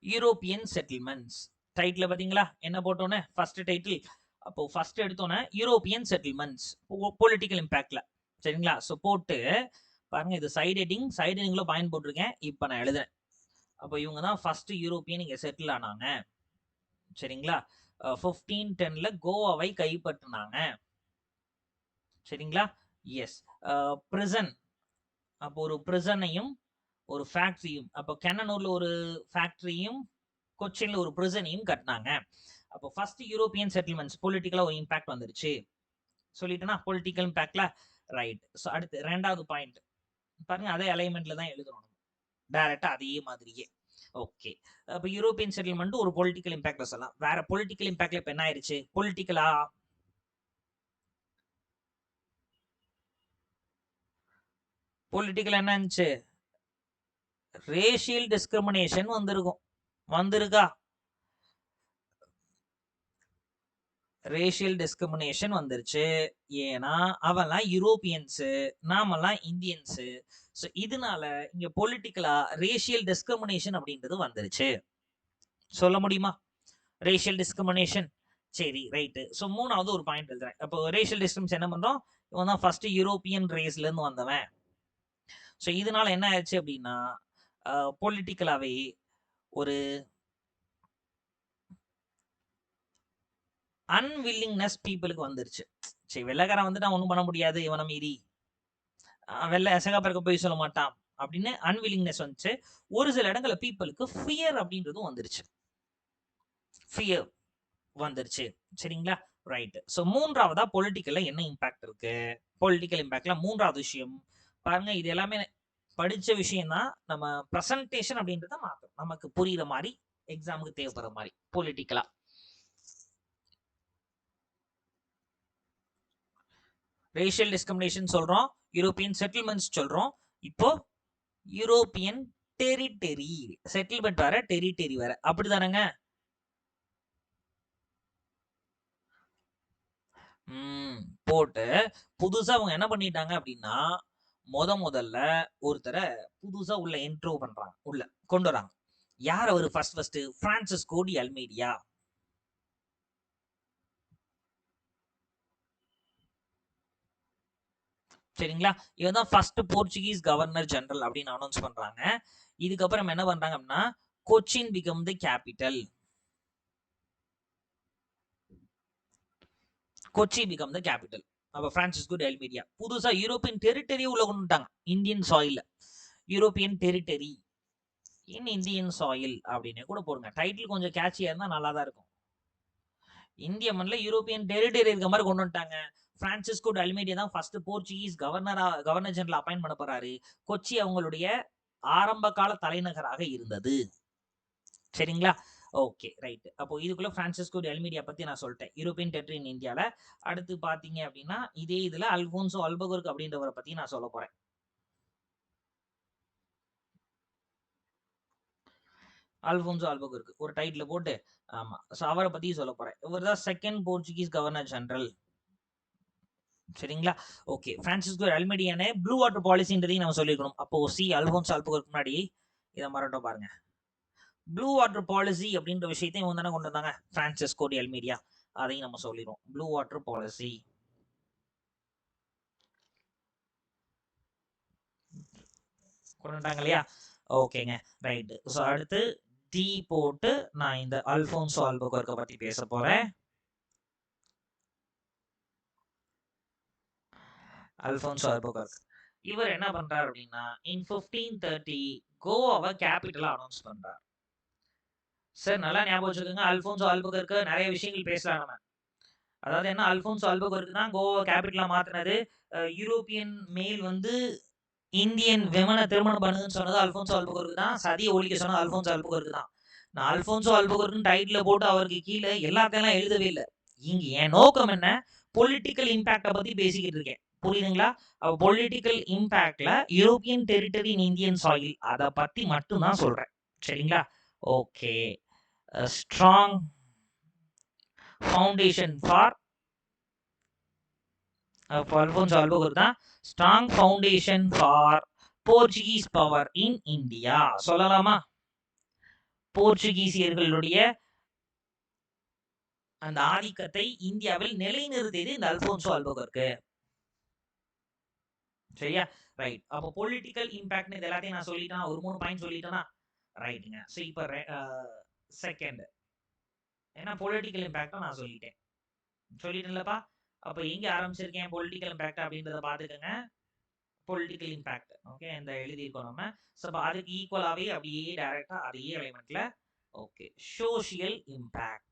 European settlements. டைட்டில் பாத்தீங்களா என்ன போட்டோன்னு? First title. அப்போ ஃபர்ஸ்ட் எடுத்தோன்னே யூரோப்பியன் செட்டில்மெண்ட்ஸ் பொலிட்டிக்கல் இம்பாக்ட்ல. சரிங்களா? ஸோ போட்டு பாருங்க, இது சைட் ஹெட்டிங்ல பாயிண்ட் போட்டிருக்கேன். இப்போ நான் எழுதுறேன். அப்போ இவங்க தான் ஃபர்ஸ்ட் யூரோப்பியன் இங்க செட்டில் ஆனாங்க. சரிங்களா? 1510ல கோவாவை கைப்பற்றினாங்க. சரிங்களா? எஸ். பிரிசன். அப்போ ஒரு பிரிசனையும் ஒரு ஃபேக்டரியும், அப்போ கென்னனூர்ல ஒரு ஃபேக்டரியும் கொச்சின்ல ஒரு பிரிசனையும் கட்டினாங்க. அப்போ ஃபர்ஸ்ட் யூரோப்பியன் செட்டில்மெண்ட்ஸ் பொலிட்டிக்கலா ஒரு இம்பாக்ட் வந்துருச்சு. சொல்லிட்டேனா பொலிட்டிக்கல் இம்பாக்ட்ல? ரைட். ஸோ அடுத்து 2வது பாயிண்ட் பாருங்க, அதே அலைன்மெண்ட்ல தான் எழுதணும். டைரக்டா அதே மாதிரியே. ஓகே. அப்ப யூரோப்பியன் செட்டில்மெண்ட் ஒரு பொலிட்டிக்கல் இம்பாக்ட்ல சொல்லலாம். வேற பொலிட்டிக்கல் இம்பாக்ட்ல இப்ப என்ன ஆயிருச்சு? பொலிட்டிக்கலா பொலிட்டிக்கல் என்ன இருந்துச்சு? ரேஷியல் டிஸ்கிரிமினேஷன் வந்திருக்கும். வந்திருக்கா? ரேஷியல் டிஸ்கிரிமினேஷன் வந்துருச்சு. ஏன்னா அவெல்லாம் யூரோப்பியன்ஸ், நாமெல்லாம் இந்தியன்ஸ். ஸோ இதனால இங்க பொலிட்டிக்கலா ரேஷியல் டிஸ்கிரிமினேஷன் அப்படின்றது வந்துருச்சு. சொல்ல முடியுமா? Racial discrimination. சரி, ரைட்டு. ஸோ 3வது ஒரு பாயிண்ட் எழுதுறேன். அப்போ ரேஷியல் டிஸ்கிரிமினேஷன் என்ன பண்றோம்? இவன் தான் ஃபர்ஸ்ட் யூரோப்பியன் ரேஸ்ல இருந்து வந்தவன். ஸோ இதனால என்ன ஆயிடுச்சு அப்படின்னா பொலிட்டிக்கலாவே ஒரு அன்வில்லிங்னஸ் பீப்புளுக்கு வந்துருச்சு. சரி, வெள்ளைக்காரன் வந்துட்டு ஒன்றும் பண்ண முடியாது, இவனை மீறி வெள்ளை சகாப்பறக்க போய் சொல்ல மாட்டான் அப்படின்னு அன்வில்லிங்னஸ் வந்துச்சு. ஒரு சில இடங்கள்ல பீப்புளுக்கு ஃபியர் அப்படின்றதும் வந்துருச்சு. ஃபியர் வந்துருச்சு. சரிங்களா? ரைட். ஸோ 3வதா பொலிட்டிக்கல்ல என்ன இம்பாக்ட் இருக்கு? பொலிட்டிக்கல் இம்பாக்ட்ல 3வது விஷயம் பாருங்க, இது எல்லாமே படிச்ச விஷயம் தான். நம்ம பிரசன்டேஷன் அப்படின்றத மாத்தணும், நமக்கு புரியுற மாதிரி, எக்ஸாமுக்கு தேவைப்படுற மாதிரி. பொலிட்டிக்கலா ரேஷியல் டிஸ்கிரிமினேஷன் சொல்றோம், யூரோப்பியன் செட்டில்மெண்ட்ஸ் சொல்றோம். இப்போ யூரோப்பியன் டெரிட்டரி. செட்டில்மெண்ட் வேற, டெரிட்டரி வேற, அப்படிதானங்க? போட்டு புதுசா அவங்க என்ன பண்ணிட்டாங்க அப்படின்னா, முதல்ல ஒருத்தரை புதுசா உள்ள இன்ட்ரோ பண்றாங்க, உள்ள கொண்டு வராங்க. யார் அவரு? First Francisco de Almeida. சரிங்களா? இவன் தான் ஃபர்ஸ்ட் போர்ச்சுகீஸ் கவர்னர் ஜெனரல் அப்படின்னு அனௌன்ஸ் பண்றாங்க. இதுக்கப்புறம் என்ன பண்றாங்க அப்படின்னா, Cochin become the capital. Kochi become the capital. அப்ப பிரான்சிஸ்கோ டி அல்மீடியா புதுசா யூரோப்பியன் டெரிட்டரி உள்ள கொண்டுட்டாங்க. இந்தியன் சாயில்ல European territory. In Indian soil அப்படின்னு கூட போடுங்க. டைட்டில் கொஞ்சம் கேட்சியா இருந்தா நல்லா தான் இருக்கும். இந்திய மண்ணில் யூரோப்பியன் டெரிட்டரி இருக்க மாதிரி கொண்டு வந்துட்டாங்க. பிரான்சிஸ்கோ அல்மேடியா தான் first Portuguese governor general appoint பண்ண போறாரு. கொச்சி அவங்களுடைய ஆரம்ப கால தலைநகராக இருந்தது. சரிங்களா? Okay right. அப்போ இதுக்குள்ள பிரான்சிஸ்கோ அல்மேடியா பத்தி நான் சொல்லிட்டேன். யூரோப்பியன் டெரிட்டரி இன் இந்தியால. அடுத்து பாத்தீங்க அப்படின்னா இதே இதுல அல்போன்சோ அல்பகோர்க் அப்படின்றவரை பத்தி நான் சொல்ல போறேன். அல்போன்சோ அல்பகோர்க் ஒரு டைட்டில் போட்டு ஆமா அவரை பத்தி சொல்ல போறேன். இவர் தான் செகண்ட் போர்ச்சுகீஸ் கவர்னர் ஜெனரல். சரிங்களா? ஓகே. பிரான்சிஸ்கோ அல்மேடியானே ப்ளூ வாட்டர் பாலிசின்றதையும் நம்ம சொல்லிருக்கணும். அப்போ அல்போன்சோ அல்பகோர்க் முன்னாடி இதை மறட்டோம் பாருங்க. ப்ளூ வாட்டர் பாலிசி அப்படின்ற விஷயத்தையும் இவங்க தானே கொண்டு வந்தாங்க, பிரான்சிஸ்கோ அல்மேடியா. அதையும் நம்ம சொல்லிடுவோம். ப்ளூ வாட்டர் பாலிசி கொண்டு வந்தாங்க இல்லையா? ஓகேங்க ரைட். ஸோ அடுத்து டி போட்டு நான் இந்த அல்போன்சோ அல்பகோர்க்க பத்தி பேச போறேன். அல்போன்சோ அல்பகோர்க் இவர் என்ன பண்றாரு அப்படின்னா இன் 1530 கோவாவை கேபிட்டலா அனௌன்ஸ் பண்றாரு. சார் நல்லா ஞாபகம் வச்சுக்கோங்க, அல்போன்சோ அல்பகோர்க் நிறைய விஷயங்கள் பேசலாம் நம்ம. அதாவது என்ன, அல்போன்சோ அல்பகோர்க் தான் கோவா கேபிட்டலா மாத்தினது. யூரோப்பியன் மேல் வந்து இந்தியன் விமனை திருமணம் பண்ணுதுன்னு சொன்னது அல்போன்சோ அல்பகோர்க் தான். சதியை ஒழிக்க சொன்னது அல்போன்சோ அல்பகோர்க் தான். நான் அல்போன்சோ அல்பகோர்க்னு டைட்டில் போட்டு அவருக்கு கீழே எல்லாத்தையும் எழுதவே இல்லை. இங்க என் நோக்கம் என்ன, பொலிட்டிக்கல் இம்பாக்டை பத்தி பேசிக்கிட்டு இருக்கேன். புரியுதுங்களா? பொலிட்டிக்கல் இம்பாக்ட்ல European territory in Indian soil அதை பத்தி மட்டும் தான் சொல்றேன். சரிங்களா? Okay. Strong foundation for Alfonso Albuquerque தான் strong foundation for Portuguese power in India சொல்லலாமா? போர்ச்சுகீசியர்களுடைய அந்த ஆதிக்கத்தை இந்தியாவில் நிலைநிறுத்தியது இந்த அல்போன்சோ அல்பகோர்க். சரியா? ரைட். அப்போ பொலிட்டிக்கல் இம்பாக்ட் இது எல்லாத்தையும் நான் சொல்லிட்டேன். ஒரு 3 பாயிண்ட் சொல்லிட்டேனா? ரைட்டுங்க. ஸோ இப்போ செகண்ட் ஏன்னா பொலிட்டிக்கல் இம்பாக்டை நான் சொல்லிட்டேன்லப்பா. அப்போ எங்க ஆரம்பிச்சிருக்கேன் பொலிட்டிக்கல் இம்பாக்ட் அப்படின்றத பாத்துக்கோங்க. பொலிட்டிக்கல் இம்பாக்ட் ஓகே இந்த எழுதியிருக்கோம் நம்ம. ஸோ அதுக்கு ஈக்குவலாகவே அப்படியே டைரக்டா அதே எலிமெண்ட்ல okay social impact.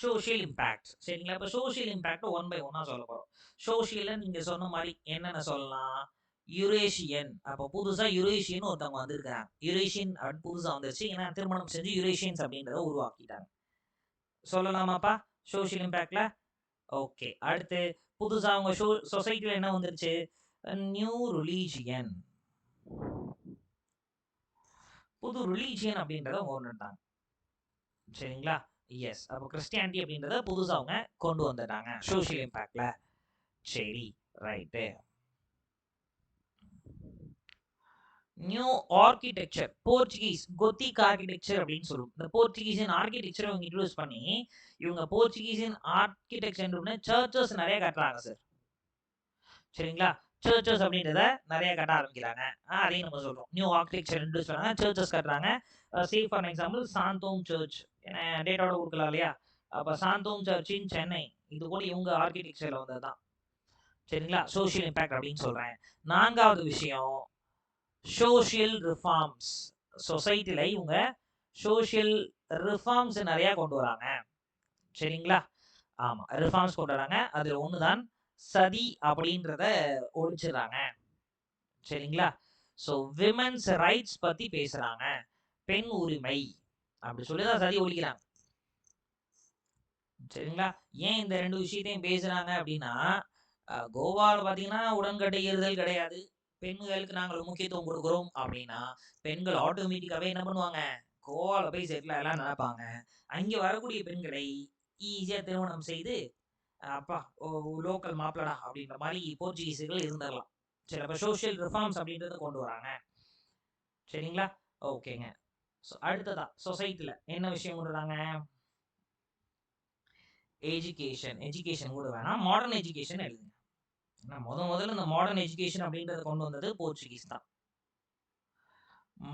Social impact சரிங்களா? இப்போ சோஷியல் இம்பாக்ட் 1 by 1 சொல்ல போறோம். சோஷியல நீங்க சொன்ன மாதிரி என்னென்ன சொல்லலாம்? யுரேஷியன். அப்போ புதுசா யுரேஷியன் ஒருத்தவங்க வந்திருக்காங்க. யுரேஷியன் அப்படின்னு புதுசா வந்துருச்சு. ஏன்னா திருமணம் செஞ்சு யுரேஷியன்ஸ் அப்படின்றத உருவாக்கிட்டாங்க. சொல்லலாமாப்பா சோஷியல் இம்பாக்ட்ல? ஓகே. அடுத்து புதுசா அவங்க சொசைட்டில என்ன வந்துருச்சு? New religion. புது ரிலீஜியன் அப்படின்றத கொண்டுட்டாங்க. சரிங்களா? எஸ். அப்போ கிறிஸ்டியானிட்டி அப்படின்றத புதுசா அவங்க கொண்டு வந்துட்டாங்க சோஷியல் இம்பாக்ட்ல. சரி right. New architecture. Portuguese gothic architecture அப்படின்னு சொல்லுவோம். இந்த போர்ச்சுகீசியன் ஆர்கிடெக்சர் இவங்க இன்ட்ரோடியூஸ் பண்ணி இவங்க போர்ச்சுகீசியன் ஆர்கிடெக்சர் சர்ச்சஸ் நிறைய கட்டுறாங்க சார். சரிங்களா? சர்ச்சஸ் அப்படின்றத நிறைய கட்ட ஆரம்பிக்கிறாங்க. அதையும் நம்ம சொல்றோம். நியூ ஆர்கிடெக்சர் இன்ட்ரோடியூஸ் பண்ணாங்க, சர்ச்சஸ் கட்டுறாங்க. Safe for example Santhome church. டேட்டோட கொடுக்கலாம் இல்லையா? அப்போ சாந்தோம் சர்ச் இன் சென்னை இது கூட இவங்க ஆர்கிடெக்சர்ல வந்தது தான். சரிங்களா? சோஷியல் இம்பாக்ட் அப்படின்னு சொல்றேன். 4வது விஷயம் சோஷியல் ரிஃபார்ம்ஸ். சொசைட்டில இவங்க சோஷியல் ரிஃபார்ம்ஸ் நிறைய கொண்டு வராங்க. சரிங்களா? ஆமா ரிஃபார்ம்ஸ் கொண்டு வராங்க. அதுல ஒண்ணுதான் சதி அப்படின்றத ஒழிச்சிடறாங்க. சரிங்களா? ஸோ விமென்ஸ் ரைட்ஸ் பத்தி பேசுறாங்க. பெண் உரிமை அப்படி சொல்லிதான் சதி ஒழிக்கிறாங்க. சரிங்களா? ஏன் இந்த 2 விஷயத்தையும் பேசுறாங்க அப்படின்னா கோவாவில் பார்த்தீங்கன்னா உடன்கட்டை ஏறுதல் கிடையாது. பெண்களுக்கு நாங்கள் முக்கியத்துவம் கொடுக்குறோம் அப்படின்னா பெண்கள் ஆட்டோமேட்டிக்காவே என்ன பண்ணுவாங்க? கோவாவில் போய் செட்டில் ஆகலாம் நினைப்பாங்க. அங்கே வரக்கூடிய பெண்களை ஈஸியா திருமணம் செய்து அப்பா லோக்கல் மாப்பிளடா அப்படின்ற மாதிரி போர்ச்சுகீஸுகள் இருந்துடலாம். சரி அப்போ சோஷியல் ரிஃபார்ம்ஸ் அப்படின்றத கொண்டு வராங்க. சரிங்களா? ஓகேங்க. அடுத்ததா சொசைட்டில என்ன விஷயம் கொண்டு வராங்க? எஜுகேஷன். எஜுகேஷன் கூட வேணாம், மாடர்ன் எஜுகேஷன் எழுதுங்க. முதல்ல இந்த மாடர்ன் எஜுகேஷன் அப்படின்றத கொண்டு வந்தது போர்ச்சுகீஸ் தான்.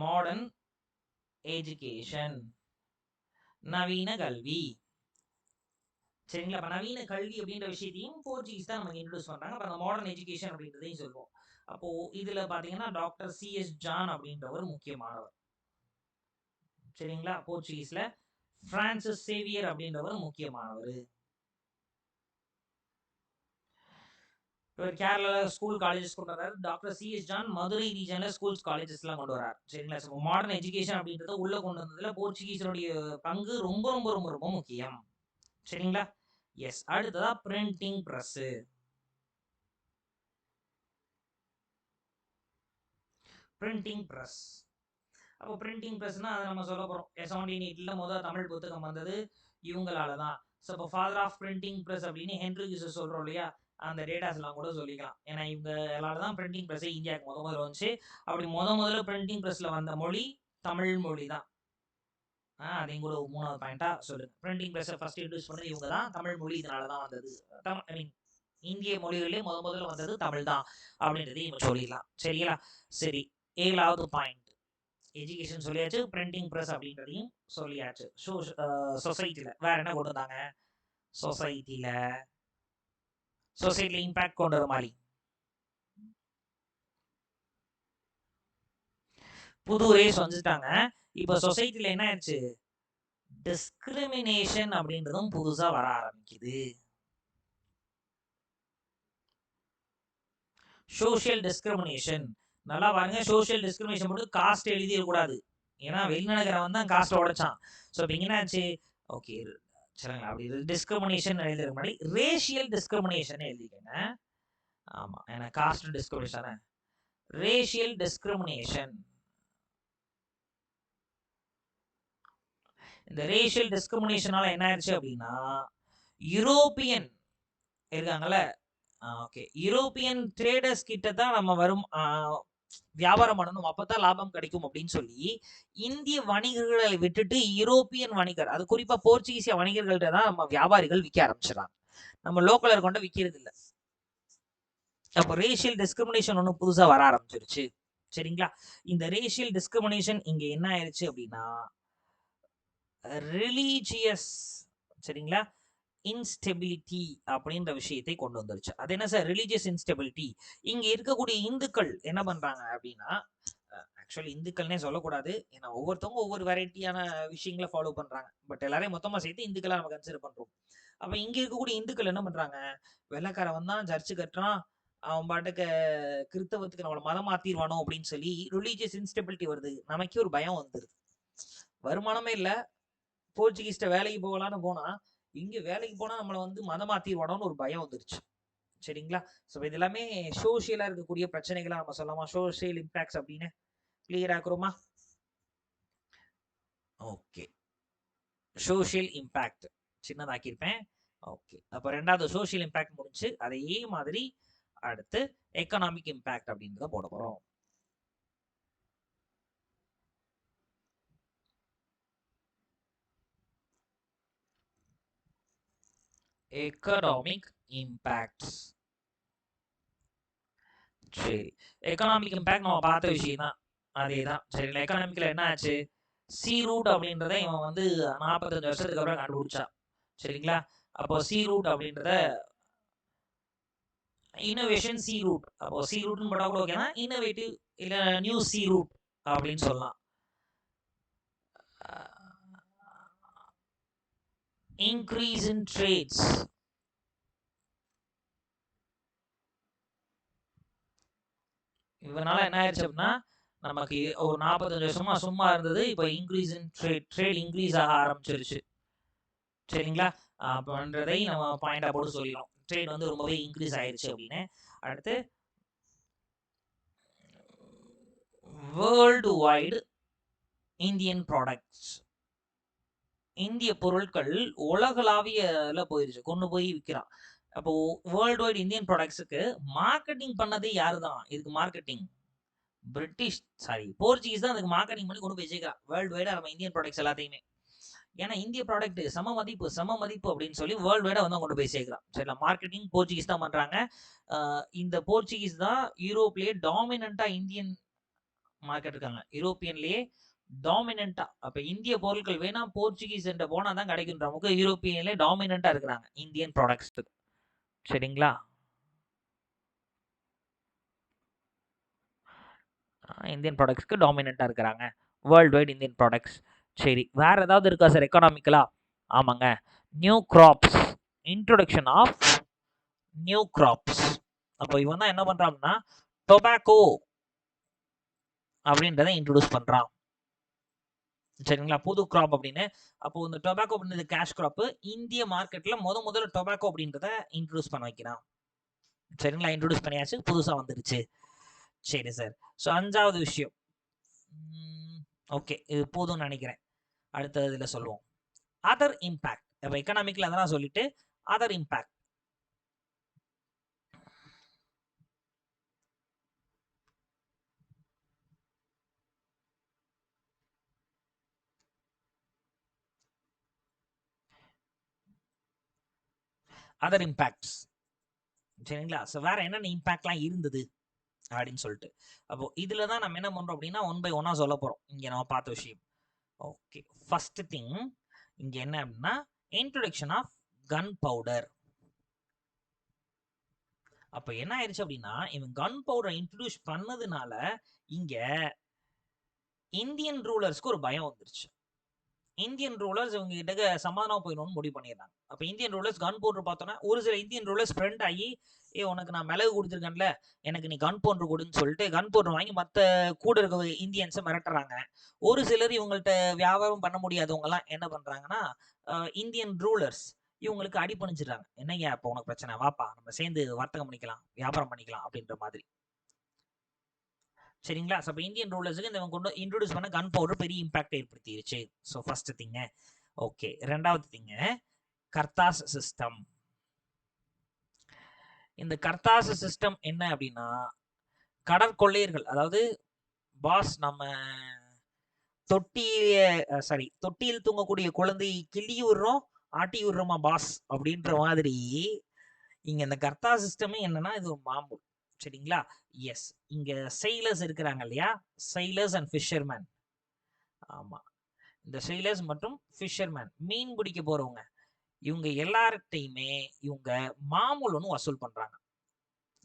மாடர்ன் எஜுகேஷன் நவீன கல்வி. சரிங்களா? அப்ப நவீன கல்வி அப்படின்ற விஷயத்தையும் போர்ச்சுகீஸ் தான் நமக்கு இன்ட்ரோடியூஸ் பண்றாங்க. அப்ப அந்த மாடர்ன் எஜுகேஷன் அப்படின்றதையும் சொல்லுவோம். அப்போ இதுல பாத்தீங்கன்னா டாக்டர் சிஎஸ் ஜான் அப்படின்றவர் முக்கியமானவர். சரிங்களா? போர்ச்சுகீஸ்ல பிரான்சிஸ் சேவியர் அப்படின்றவர் முக்கியமானவர். இவர் கேரளால ஸ்கூல் காலேஜஸ் கொண்டு வர்றாரு. டாக்டர் சிஎஸ் ஜான் மதுரை ரீஜன்ல ஸ்கூல்ஸ் காலேஜஸ் எல்லாம் கொண்டு வர்றாரு. சரிங்களா? ஸோ மாடர்ன் எஜுகேஷன் அப்படின்றத உள்ள கொண்டு வந்ததுல போர்ச்சுகீஸனுடைய பங்கு ரொம்ப ரொம்ப ரொம்ப ரொம்ப முக்கியம். சரிங்களா? எஸ். அடுத்ததா பிரிண்டிங் பிரஸ். Printing press. அப்போ பிரிண்டிங் பிரஸ்னா அதை நம்ம சொல்ல போறோம். 1780 முதல் தமிழ் புத்தகம் வந்தது இவங்களால தான். ஸோ இப்போ ஃபாதர் ஆஃப் பிரிண்டிங் பிரஸ் அப்படின்னு ஹென்ரி கியூஸ் சொல்றோம் இல்லையா? அந்த டேட்டாஸ் எல்லாம் கூட சொல்லிக்கலாம். ஏன்னா இவங்க எல்லாரும் தான் பிரிண்டிங் பிரஸ் இந்தியாவுக்கு முதல்ல வந்துச்சு. அப்படி முதல்ல பிரிண்டிங் பிரஸ்ல வந்த மொழி தமிழ் மொழி தான். அதையும் கூட 3வது பாயிண்டா சொல்லுங்க. பிரிண்டிங் பிரஸ் ஃபர்ஸ்ட் இன்ட்ரோடியூஸ் பண்ணது இவங்க தான். தமிழ் மொழி இதனால தான் வந்தது. ஐ மீன் இந்திய மொழிகளிலே முதல்ல வந்தது தமிழ் தான் அப்படின்றதையும் இவங்க சொல்லிடலாம். சரிங்களா? சரி, 7வது பாயிண்ட் எஜுகேஷன் சொல்லியாச்சு, பிரிண்டிங் பிரஸ் அப்படின்றதையும் சொல்லியாச்சு. சொசைட்டில வேற என்ன கொண்டு வந்தாங்க? சொசைட்டில இம்பாக்ட் கொண்டு வர மாதிரி புது ரேஸ் வந்துட்டாங்க. இப்ப சொசைட்டில என்ன ஆயிடுச்சு? டிஸ்கிரிமினேஷன் அப்படின்றதும் புதுசா வர ஆரம்பிக்குது. சோஷியல் டிஸ்கிரிமினேஷன் நல்லா பாருங்க. சோஷியல் டிஸ்கிரிமினேஷன் மட்டும் காஸ்ட் எழுதிடக்கூடாது. ஏன்னா வெளிநகரம் தான் காஸ்ட் உடைச்சான். ஸோ இப்போ என்ன ஆச்சு? ஓகே சரிங்களா? அப்படி டிஸ்கிரிமினேஷன் எழுதுறதுக்கு முன்னாடி ரேஷியல் டிஸ்கிரிமினேஷன் எழுதிக்கங்க. ஆமா, ஏன்னா காஸ்ட் டிஸ்கிரிமினேஷன், ரேஷியல் டிஸ்கிரிமினேஷன். இந்த ரேஷியல் டிஸ்கிரிமினேஷனால என்ன ஆயிடுச்சு அப்படின்னா, யூரோப்பியன் இருக்காங்கல்ல, ஓகே, யூரோப்பியன் ட்ரேடர்ஸ் கிட்ட தான் நம்ம வரும் வியாபாரம் பண்ணணும், அப்பதான் லாபம் கிடைக்கும் அப்படின்னு சொல்லி இந்திய வணிகர்களை விட்டுட்டு யூரோப்பியன் வணிகர், அது குறிப்பா போர்ச்சுகீசிய வணிகர்கள்ட்ட தான் நம்ம வியாபாரிகள் விற்க ஆரம்பிச்சிடறாங்க. நம்ம லோக்கலர் கொண்டு விற்கிறது இல்லை. அப்போ ரேஷியல் டிஸ்கிரிமினேஷன் ஒன்று புதுசா வர ஆரம்பிச்சிருச்சு. சரிங்களா? இந்த ரேஷியல் டிஸ்கிரிமினேஷன் இங்க என்ன ஆயிடுச்சு அப்படின்னா ரிலீஜியஸ், சரிங்களா, இன்ஸ்டெபிலிட்டி அப்படின்ற விஷயத்தை கொண்டு வந்துருச்சு. அது என்ன சார் ரிலீஜியஸ் இன்ஸ்டெபிலிட்டி? இங்க இருக்கக்கூடிய இந்துக்கள் என்ன பண்றாங்க அப்படின்னா, ஆக்சுவலி இந்துக்கள்னே சொல்லக்கூடாது, ஏன்னா ஒவ்வொருத்தவங்க ஒவ்வொரு வெரைட்டியான விஷயங்களை ஃபாலோ பண்றாங்க. பட் எல்லாரையும் மொத்தமா சேர்த்து இந்துக்களா நம்ம கன்சிடர் பண்றோம். அப்ப இங்க இருக்கக்கூடிய இந்துக்கள் என்ன பண்றாங்க? வெள்ளைக்காரன் தான் சர்ச்சு கட்டுறான், அவன் பாட்டுக்கு கிறிஸ்தவத்துக்கு நம்மளை மதம் மாத்திடுவானோ அப்படின்னு சொல்லி ரிலீஜியஸ் இன்ஸ்டெபிலிட்டி வருது. நமக்கே ஒரு பயம் வந்துருது. வருமானமே இல்லை, போர்ச்சுகீஸ்ட வேலைக்கு போகலான்னு போனா இங்க வேலைக்கு போனா நம்மளை வந்து மதம் மாத்திடுவானோன்னு ஒரு பயம் வந்துருச்சு. சரிங்களா? ஸோ இது எல்லாமே சோசியலா இருக்கக்கூடிய பிரச்சனைகளா நம்ம சொல்லலாமா? சோசியல் இம்பாக்ட்ஸ் அப்படின்னு கிளியர் ஆக்குறோமா? ஓகே, சோசியல் இம்பாக்ட் சின்னதாக்கியிருப்பேன். ஓகே, அப்போ 2வது சோசியல் இம்பாக்ட் முடிஞ்சு. அதே மாதிரி அடுத்து எக்கனாமிக் இம்பாக்ட் அப்படின்றத போட போறோம். Economic impacts. சரி, எக்கனாமிக் இம்பாக்ட் நம்ம பார்த்த விஷயம் தான், அதே தான். சரிங்களா? எக்கனாமிக்ல என்ன ஆச்சு? சி ரூட் அப்படின்றத இவன் வந்து 45 வருஷத்துக்கு அப்புறம் கண்டுபிடிச்சான். சரிங்களா? அப்போ சி ரூட் அப்படின்றத இன்னோவேஷன் சி ரூட், அப்போ சி ரூட்னு போட்டா கூட ஓகேனா, இன்னோவேட்டிவ் இல்ல நியூ சி ரூட் அப்படின்னு சொல்லலாம். Increase in trades. இவனால என்ன ஆயிடுச்சு அப்படின்னா, நமக்கு ஒரு 45 வருஷமா சும்மா இருந்தது, இப்போ இன்க்ரீஸ் இன் ட்ரேட் இன்க்ரீஸ் ஆக ஆரம்பிச்சிருச்சு. சரிங்களா? அப்படின்றதை நம்ம பாயிண்டா போட்டு சொல்லிடலாம். ட்ரேட் வந்து ரொம்பவே இன்க்ரீஸ் ஆயிடுச்சு அப்படின்னு. அடுத்து வேர்ல்டு வைடு இந்தியன் ப்ராடக்ட்ஸ். இந்திய பொருட்கள் உலகளாவியல போயிருச்சு, கொண்டு போய் விற்கிறான். அப்போ வேர்ல்டு வைடு இந்தியன் ப்ராடக்ட்ஸுக்கு மார்க்கெட்டிங் பண்ணதே யாரு தான்? இதுக்கு மார்க்கெட்டிங் போர்ச்சுகீஸ் தான் அதுக்கு மார்க்கெட்டிங் பண்ணி கொண்டு போய் சேர்க்கிறான் வேர்ல்டு வைடா நம்ம இந்தியன் ப்ராடக்ட்ஸ் எல்லாத்தையுமே. ஏன்னா இந்திய ப்ராடக்ட் சம மதிப்பு அப்படின்னு சொல்லி வேர்ல்டு வைடா வந்து கொண்டு போய் சேர்க்கிறான். சரிங்களா? மார்க்கெட்டிங் போர்ச்சுகீஸ் தான் பண்றாங்க. இந்த போர்ச்சுகீஸ் தான் யூரோப்லயே டாமினண்டா இந்தியன் மார்க்கெட் இருக்காங்க. யூரோப்பியன்லயே டாமினண்டா. அப்ப இந்திய பொருட்கள் வேணா போர்ச்சுகீஸ் என்ற போனா தான் கிடைக்கும். நமக்கு யூரோப்பியன்ல டாமினண்டா இருக்கிறாங்க இந்தியன் ப்ராடக்ட்ஸ். சரிங்களா? இந்தியன் ப்ராடக்ட்ஸ்க்கு டாமினண்டா இருக்கிறாங்க. World wide Indian products. சரி, வேற ஏதாவது இருக்கா சார் எக்கனாமிக்கலா? ஆமாங்க. New crops, introduction of new crops. அப்போ இவன் தான் என்ன பண்றான்னா டொபாக்கோ அப்படின்றத இன்ட்ரோடியூஸ் பண்றான். சரிங்களா? புது கிராப் அப்படின்னு. அப்போ இந்த டொபாக்கோ அப்படின்றது கேஷ் கிராப். இந்திய மார்க்கெட்ல முதல்ல டொபாக்கோ அப்படின்றத இன்ட்ரோடியூஸ் பண்ண வைக்கிறான். சரிங்களா? இன்ட்ரோடியூஸ் பண்ணியாச்சு, புதுசா வந்துருச்சு. சரி சார். ஸோ 5வது விஷயம். ஓகே, இது போதும்னு நினைக்கிறேன். அடுத்த இதுல சொல்லுவோம். Other impact. அப்ப எக்கனாமிக்ல அதெல்லாம் சொல்லிட்டு அதர் இம்பாக்ட். Other impacts. சரிங்களா? ஸோ வேற என்னென்ன இம்பாக்ட்லாம் இருந்தது அப்படின்னு சொல்லிட்டு. அப்போ இதுல தான் நம்ம என்ன பண்றோம் அப்படின்னா 1 by 1 சொல்ல போறோம். இங்க நம்ம பார்த்த விஷயம். ஓகே, ஃபர்ஸ்ட் திங் இங்க என்ன அப்படின்னா இன்ட்ரோடக்ஷன் ஆஃப் கன் பவுடர். அப்ப என்ன ஆயிடுச்சு அப்படின்னா இவன் கன் பவுடர் இன்ட்ரோடியூஸ் பண்ணதுனால இங்க இந்தியன் ரூலர்ஸ்க்கு ஒரு பயம் வந்துருச்சு. இந்தியன் ரூலர்ஸ் இவங்க கிட்ட சமாதானம் போயிடணும்னு முடிவு பண்ணிடுறாங்க. அப்ப இந்தியன் ரூலர்ஸ் கன் பவுடர் பார்த்தோன்னா ஒரு சில இந்தியன் ரூலர்ஸ் ஃப்ரெண்ட் ஆகி உனக்கு நான் மிளகு கொடுத்துருக்கேன்ல, எனக்கு நீ கன் பவுடர் கொடுன்னு சொல்லிட்டு கன் பவுடர் வாங்கி மற்ற கூட இருக்க இந்தியன்ஸை மிரட்டுறாங்க. ஒரு சிலர் இவங்கள்ட்ட வியாபாரம் பண்ண முடியாதவங்க எல்லாம் என்ன பண்றாங்கன்னா இந்தியன் ரூலர்ஸ் இவங்களுக்கு அடிபணிச்சிடுறாங்க. என்னையா இப்போ உனக்கு பிரச்சனை, வாப்பா நம்ம சேர்ந்து வர்த்தகம் பண்ணிக்கலாம், வியாபாரம் பண்ணிக்கலாம் அப்படின்ற மாதிரி. சரிங்களா? அப்ப இந்தியன் ரூலர்ஸுக்கு இந்த கொண்டு இன்ட்ரோடியூஸ் பண்ண கன் பவுடர் பெரிய இம்பாக்ட் ஏற்படுத்திடுச்சு. ஸோ ஃபர்ஸ்ட் திங்க. ஓகே, 2வது திங்க கர்த்தாஸ் சிஸ்டம். இந்த கர்த்தாஸ் சிஸ்டம் என்ன அப்படின்னா கடற்கொள்ளையர்கள், அதாவது பாஸ் நம்ம தொட்டியில் தூங்கக்கூடிய குழந்தை கிள்ளி விடுறோம் ஆட்டி விடுறோமா பாஸ் அப்படின்ற மாதிரி இங்க இந்த கர்த்தா சிஸ்டமே என்னன்னா இது ஒரு மாமூல். சரிங்களா? எஸ், இங்க செயிலர்ஸ் இருக்கிறாங்க இல்லையா, செயிலர்ஸ் அண்ட் ஃபிஷர்மேன். ஆமா, இந்த செயிலர்ஸ் மற்றும் ஃபிஷர்மேன் மீன் பிடிக்க போறவங்க இவங்க எல்லார்ட்டையுமே இவங்க மாமூல் ஒன்று வசூல் பண்றாங்க.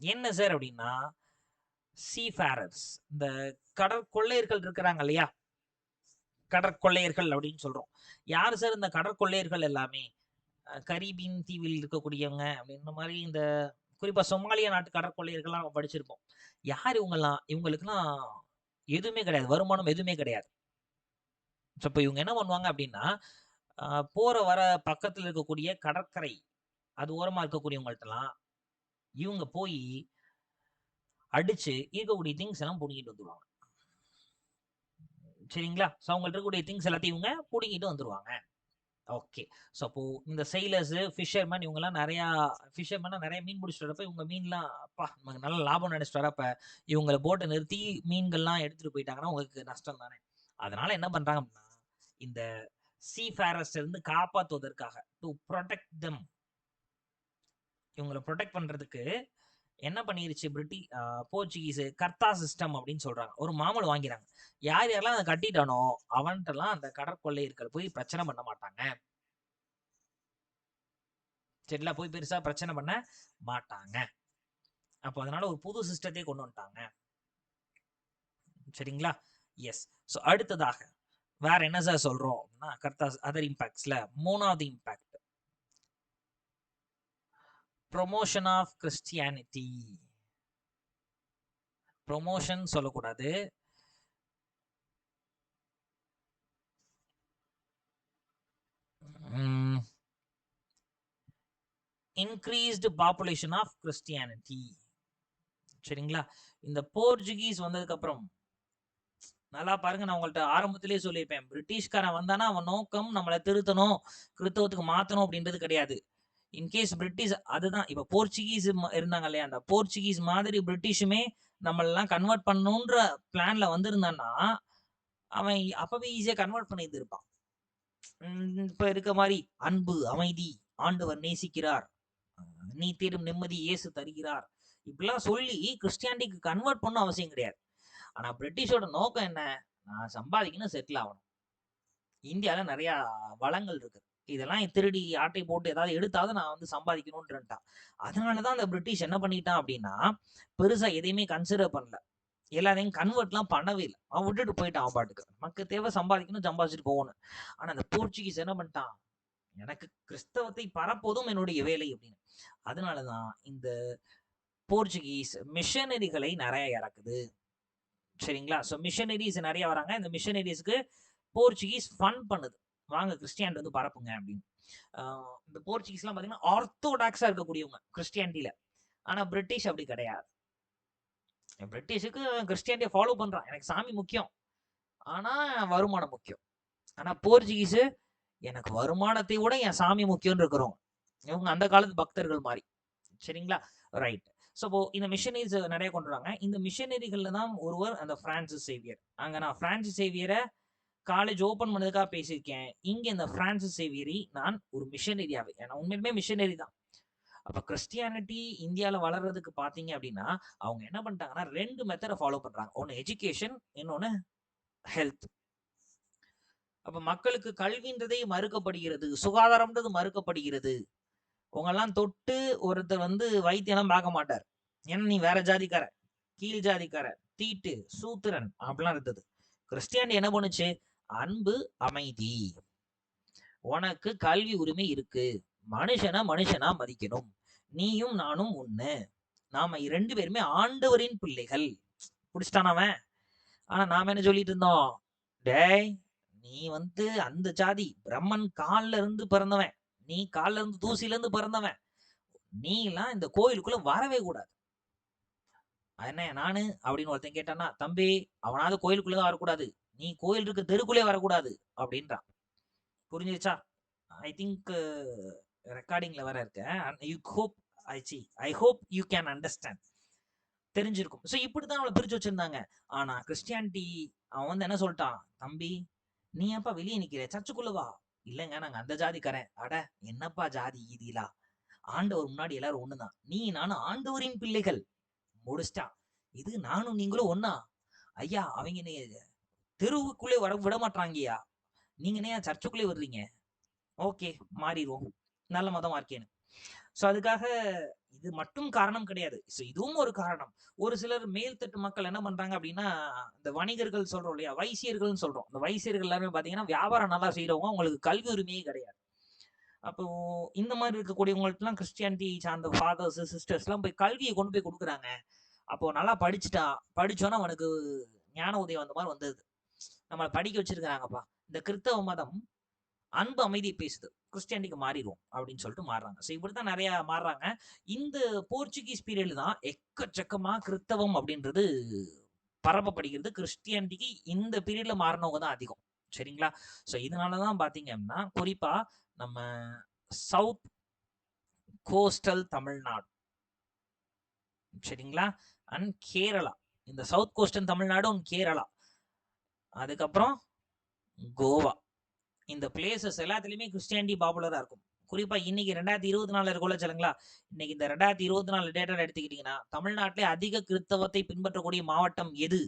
என்ன சார் அப்படின்னா சீஃபேரர்ஸ், இந்த கடற்கொள்ளையர்கள் இருக்கிறாங்க இல்லையா, கடற்கொள்ளையர்கள் அப்படின்னு சொல்றோம். யாரு சார் இந்த கடற்கொள்ளையர்கள்? எல்லாமே கரீபியன் தீவில் இருக்கக்கூடியவங்க அப்படின்ற மாதிரி. இந்த குறிப்பா சொமாலியா நாட்டு கடற்கொள்ளையர்கள்லாம் நம்ம படிச்சிருப்போம். யார் இவங்கெல்லாம்? இவங்களுக்குலாம் எதுவுமே கிடையாது, வருமானம் எதுவுமே கிடையாது. இப்போ இவங்க என்ன பண்ணுவாங்க அப்படின்னா போற வர பக்கத்தில் இருக்கக்கூடிய கடற்கரை அது ஓரமா இருக்கக்கூடியவங்கள்ட்டலாம் இவங்க போய் அடிச்சு இருக்கக்கூடிய திங்ஸ் எல்லாம் பிடிங்கிட்டு வந்துருவாங்க. சரிங்களா? ஸோ அவங்கள்ட்ட இருக்கக்கூடிய திங்ஸ் எல்லாத்தையும் இவங்க பிடிங்கிட்டு வந்துருவாங்க. ஓகே, ஸோ அப்போ இந்த செயிலர்ஸ் ஃபிஷர்மேன் இவங்கெல்லாம் நிறைய மீன் பிடிச்சிட்டு வரப்ப இவங்க மீன்லாம் அப்பா நமக்கு நல்ல லாபம் நினைச்சிட்டு வரப்ப இவங்களை போட்டை நிறுத்தி மீன்கள்லாம் எடுத்துட்டு போயிட்டாங்கன்னா உங்களுக்கு நஷ்டம் தானே. அதனால என்ன பண்றாங்க அப்படின்னா இந்த சீஃபேரர்ஸ் இருந்து காப்பாற்றுவதற்காக டு ப்ரொடெக்ட் தெம், இவங்களை ப்ரொடெக்ட் பண்றதுக்கு என்ன பண்ணிருச்சு போர்ச்சுகீஸ் கர்த்தா சிஸ்டம் அப்படின்னு சொல்றாங்க. ஒரு மாமூல் வாங்கிறாங்க. யார் யாரெல்லாம் அதை கட்டிட்டானோ அவன்கிட்டலாம் அந்த கடற்கொள்ளையர்கள் போய் பிரச்சனை பண்ண மாட்டாங்க. சரிங்களா? போய் பெருசா பிரச்சனை பண்ண மாட்டாங்க. அப்போ அதனால ஒரு புது சிஸ்டத்தை கொண்டு வந்துட்டாங்க. சரிங்களா? எஸ். ஸோ அடுத்ததாக வேற என்ன சார் சொல்றோம் அப்படின்னா கர்த்தாஸ் அதர் இம்பாக்ட்ஸ்ல 3வது impact promotion of Christianity. Promotion சொல்லக்கூடாது, இன்க்ரீஸ்டு பாப்புலேஷன் ஆஃப் கிறிஸ்டியானிட்டி. சரிங்களா? இந்த போர்ச்சுகீஸ் வந்ததுக்கு அப்புறம் நல்லா பாருங்க, நான் உங்கள்ட்ட ஆரம்பத்திலேயே சொல்லியிருப்பேன், பிரிட்டிஷ்காரன் வந்தானா அவன் நோக்கம் நம்மளை திருத்தணும், கிறிஸ்தவத்துக்கு மாத்தணும் அப்படின்றது கிடையாது. இன்கேஸ் பிரிட்டிஷ் அதுதான் இப்ப போர்ச்சுகீஸ் இருந்தாங்க இல்லையா, அந்த போர்ச்சுகீஸ் மாதிரி பிரிட்டிஷுமே நம்மளெல்லாம் கன்வெர்ட் பண்ணணுன்ற பிளான்ல வந்திருந்தான்னா அவன் அப்பவே ஈஸியா கன்வெர்ட் பண்ணிட்டு இருப்பான். இப்ப இருக்க மாதிரி அன்பு அமைதி ஆண்டவர் நேசிக்கிறார், நீ தேடும் நிம்மதி இயேசு தருகிறார் இப்படிலாம் சொல்லி கிறிஸ்டியானிட்டிக்கு கன்வெர்ட் பண்ண அவசியம் கிடையாது. ஆனா பிரிட்டிஷோட நோக்கம் என்ன, நான் சம்பாதிக்கணும், செட்டில் ஆகணும். இந்தியால நிறைய வளங்கள் இருக்கு. இதெல்லாம் திருடி ஆட்டை போட்டு ஏதாவது எடுத்தாவது நான் வந்து சம்பாதிக்கணும்ன்றான். அதனாலதான் அந்த பிரிட்டிஷ் என்ன பண்ணிட்டான் அப்படின்னா, பெருசா எதையுமே கன்சிடர் பண்ணல. எல்லாரையும் கன்வெர்ட்லாம் பண்ணவே இல்ல. அவன் விட்டுட்டு போயிட்டான் அவன் பாட்டுக்கு. நமக்கு தேவை சம்பாதிக்கணும், சம்பாதிச்சுட்டு போகணும். ஆனா அந்த போர்ச்சுகீஸ் என்ன பண்ணிட்டான், எனக்கு கிறிஸ்தவத்தை பரப்புவதும் என்னுடைய வேலை அப்படின்னு. அதனாலதான் இந்த போர்ச்சுகீஸ் மிஷனரிகளை நிறைய இறக்குது. சரிங்களா? ஸோ மிஷனரிஸ் நிறைய வராங்க. இந்த மிஷனரிஸ்க்கு போர்ச்சுகீஸ் ஃபண்ட் பண்ணுது. வாங்க கிறிஸ்டியானிட்டி வந்து பரப்புங்க அப்படின்னு. இந்த போர்ச்சுகீஸ்லாம் பார்த்தீங்கன்னா ஆர்த்தோடாக்ஸா இருக்கக்கூடியவங்க கிறிஸ்டியானிட்டியில. ஆனா பிரிட்டிஷ் அப்படி கிடையாது. பிரிட்டிஷுக்கு கிறிஸ்டியானிட்டியை ஃபாலோ பண்றான். எனக்கு சாமி முக்கியம், ஆனா வருமானம் முக்கியம். ஆனா போர்ச்சுகீஸ் எனக்கு வருமானத்தை விட என் சாமி முக்கியம்னு இருக்கிறவங்க. இவங்க அந்த காலத்து பக்தர்கள் மாதிரி. சரிங்களா? ரைட். ஸோ இந்த மிஷனரிஸ் நிறைய கொண்டு வராங்க. இந்த மிஷனரிகள்ல தான் ஒருவர் அந்த பிரான்சிஸ் சேவியர். அங்க நான் பிரான்சிஸ் சேவியரை காலேஜ் ஓபன் பண்ணதுக்காக பேசியிருக்கேன். இங்க இந்த பிரான்சிஸ் சேவியரை நான் ஒரு மிஷனரியாவே, ஏன்னா உண்மையிலுமே மிஷனரி தான். அப்ப கிறிஸ்டியானிட்டி இந்தியாவில் வளர்றதுக்கு பாத்தீங்க அப்படின்னா அவங்க என்ன பண்ணிட்டாங்கன்னா 2 மெத்தடை ஃபாலோ பண்றாங்க. ஒன்னு எஜுகேஷன், இன்னொன்னு ஹெல்த். அப்ப மக்களுக்கு கல்வின்றதே மறுக்கப்படுகிறது, சுகாதாரம்ன்றது மறுக்கப்படுகிறது. உங்கெல்லாம் தொட்டு ஒருத்தர் வந்து வைத்தியெல்லாம் பார்க்க மாட்டார். ஏன்னா நீ வேற ஜாதிக்கார, கீழ் ஜாதிக்கார, தீட்டு, சூத்திரன் அப்படிலாம் இருந்தது. கிறிஸ்டியானிட்டி என்ன பண்ணுச்சு, அன்பு, அமைதி. உனக்கு கல்வி உரிமை இருக்கு, மனுஷனா மனுஷனா மதிக்கணும், நீயும் நானும் ஒண்ணு, நாம 2 பேருமே ஆண்டவரின் பிள்ளைகள். புடிச்சிட்டான் அவன். ஆனா நாம என்ன சொல்லிட்டு இருந்தோம், டேய் நீ வந்து அந்த ஜாதி பிரம்மன் கால்ல இருந்து பிறந்தவன், நீ கால்ல இருந்து தூசில இருந்து பிறந்தவன், நீ எல்லாம் இந்த கோயிலுக்குள்ள வரவே கூடாது. என்ன நானு அப்படின்னு ஒருத்தன் கேட்டானா, தம்பி அவனாவது கோயிலுக்குள்ளதான் வரக்கூடாது, நீ கோயில் இருக்க தெருக்குள்ளே வரக்கூடாது அப்படின்றான். புரிஞ்சிருச்சா? ஐ திங்க் ரெக்கார்டிங்ல வர இருக்கேன். I hope you can understand. தெரிஞ்சிருக்கும். ஸோ இப்படித்தான் அவளை பிரிச்சு வச்சிருந்தாங்க. ஆனா கிறிஸ்டியானிட்டி அவன் வந்து என்ன சொல்லிட்டான், தம்பி நீ ஏன்ப்பா வெளியே நிக்கிற, சர்ச்சுக்குள்ள வா. இல்லைங்க நாங்க அந்த ஜாதிக்காரன். அட என்னப்பா ஜாதி ஈதிலா, ஆண்டவர் முன்னாடி எல்லாரும் ஒண்ணுதான், நீ நானும் ஆண்டவரின் பிள்ளைகள். முடிச்சிட்டான். இது நானும் நீங்களும் ஒன்னா. ஐயா அவங்க தெருவுக்குள்ளே வர விட மாட்டாங்கய்யா, நீங்க என்ன சர்ச்சுக்குள்ளே வர்றீங்க, ஓகே மாறிடுவோம், நல்ல மதமா இருக்கேன்னு. ஸோ அதுக்காக இது மட்டும் காரணம் கிடையாது. ஸோ இதுவும் ஒரு காரணம். ஒரு சிலர் மேல்தட்டு மக்கள் என்ன பண்றாங்க அப்படின்னா, இந்த வணிகர்கள் சொல்றோம் இல்லையா, வைசியர்கள்னு சொல்றோம். இந்த வைசியர்கள் எல்லாருமே பாத்தீங்கன்னா வியாபாரம் நல்லா செய்யறவங்க, உங்களுக்கு கல்வி உரிமையே கிடையாது. அப்போ இந்த மாதிரி இருக்கக்கூடியவங்களுக்குலாம் கிறிஸ்டியானிட்டி சார்ந்த ஃபாதர்ஸ் சிஸ்டர்ஸ் எல்லாம் போய் கல்வியை கொண்டு போய் கொடுக்குறாங்க. அப்போ நல்லா படிச்சோன்னா அவனுக்கு ஞான உதயம் வந்த மாதிரி வந்தது. நம்மளை படிக்க வச்சிருக்காங்கப்பா. இந்த கிறிஸ்தவ மதம் அன்பு அமைதி பேசுது, கிறிஸ்டியானிட்டிக்கு மாறிடும் அப்படின்னு சொல்லிட்டு மாறுறாங்க. ஸோ இப்படித்தான் நிறைய மாறுறாங்க. இந்த போர்ச்சுகீஸ் பீரியட்ல தான் எக்கச்சக்கமா கிறிஸ்தவம் அப்படின்றது பரப்பப்படுகிறது. கிறிஸ்டியானிட்டிக்கு இந்த பீரியட்ல மாறினவங்க தான் அதிகம். சரிங்களா? ஸோ இதனாலதான் பாத்தீங்கன்னா குறிப்பா நம்ம சவுத் கோஸ்டல் தமிழ்நாடு, சரிங்களா, அண்ட் கேரளா. இந்த south coastal Tamil Nadu and Kerala, அதுக்கப்புறம் கோவா, இந்த பிளேசஸ் எல்லாத்துலயுமே கிறிஸ்டியானிட்டி பாப்புலரா இருக்கும். குறிப்பா இன்னைக்கு 2024 இருக்குள்ள சொல்லுங்களா, இன்னைக்கு இந்த 2024 டேட்டா எடுத்துக்கிட்டீங்கன்னா தமிழ்நாட்டிலே அதிக கிறிஸ்தவத்தை பின்பற்றக்கூடிய மாவட்டம் எது?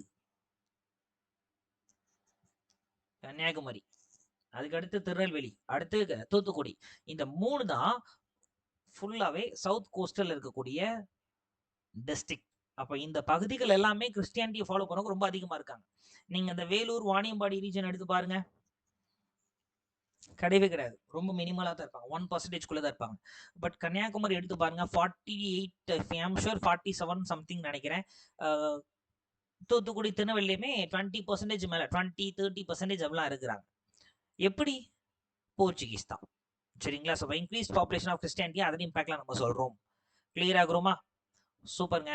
கன்னியாகுமரி, அதுக்கு அடுத்து திருநெல்வேலி, அடுத்து தூத்துக்குடி. இந்த 3 தான் ஃபுல்லாவே சவுத் கோஸ்டல் இருக்கக்கூடிய டிஸ்ட்ரிக்ட். அப்ப இந்த பகுதிகள் எல்லாமே கிறிஸ்டியானிட்டியை ஃபாலோ பண்ணவங்க ரொம்ப அதிகமா இருக்காங்க. நீங்க இந்த வேலூர் வாணியம்பாடி ரீஜன் எடுத்து பாருங்க, கிடையவே கிடையாது. ரொம்ப மினிமலா தான் இருப்பாங்க, 1% குள்ள தான் இருப்பாங்க. பட் கன்னியாகுமரி எடுத்து பாருங்க, 48, ஐ அம் ஷூர் 47 சம்திங் நினைக்கிறேன். தூத்துக்குடி திருநெல்வேலியுமே 20% மேல, 20-30% அப்படிலாம் இருக்கிறாங்க. எப்படி? போர்ச்சுகீஸ் தான். சரிங்களா? So increase population of Christianity, அதன் இம்பாக்ட்லாம் நம்ம சொல்றோம். கிளியர் ஆகுறோமா? சூப்பருங்க.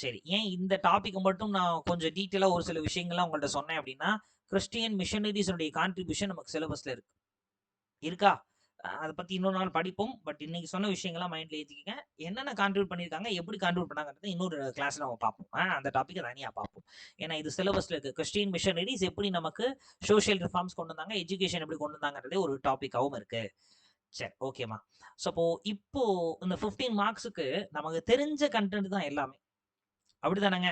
சரி, ஏன் இந்த டாபிக் மட்டும் நான் கொஞ்சம் டீட்டெயிலா ஒரு சில விஷயங்கள்லாம் உங்கள்ட்ட சொன்னேன் அப்படின்னா, கிறிஸ்டியன் மிஷனரிஸுடைய கான்ட்ரிபியூஷன் நமக்கு சிலபஸ்ல இருக்கா, அதை பத்தி இன்னொரு நாள் படிப்போம். பட் இன்னைக்கு சொன்ன விஷயங்கள்லாம் மைண்ட்ல ஏற்றிக்கங்க. என்னென்ன கான்ட்ரிபியூட் பண்ணியிருக்காங்க, எப்படி கான்ட்ரிபியூட் பண்ணாங்கிறது இன்னொரு கிளாஸ்ல நம்ம பார்ப்போம். அந்த டாப்பிக்கை தனியாக பார்ப்போம். ஏன்னா இது சிலபஸ்ல இருக்கு. கிறிஸ்டியன் மிஷனரிஸ் எப்படி நமக்கு சோஷியல் ரிஃபார்ம்ஸ் கொண்டு வந்தாங்க, எஜுகேஷன் எப்படி கொண்டு வந்தாங்கிறதே ஒரு டாபிக்காகவும் இருக்கு. சரி, ஓகேமா. ஸோ இப்போ இந்த 15 மார்க்ஸுக்கு நமக்கு தெரிஞ்ச கண்டென்ட் தான் எல்லாமே, அப்படிதானங்க?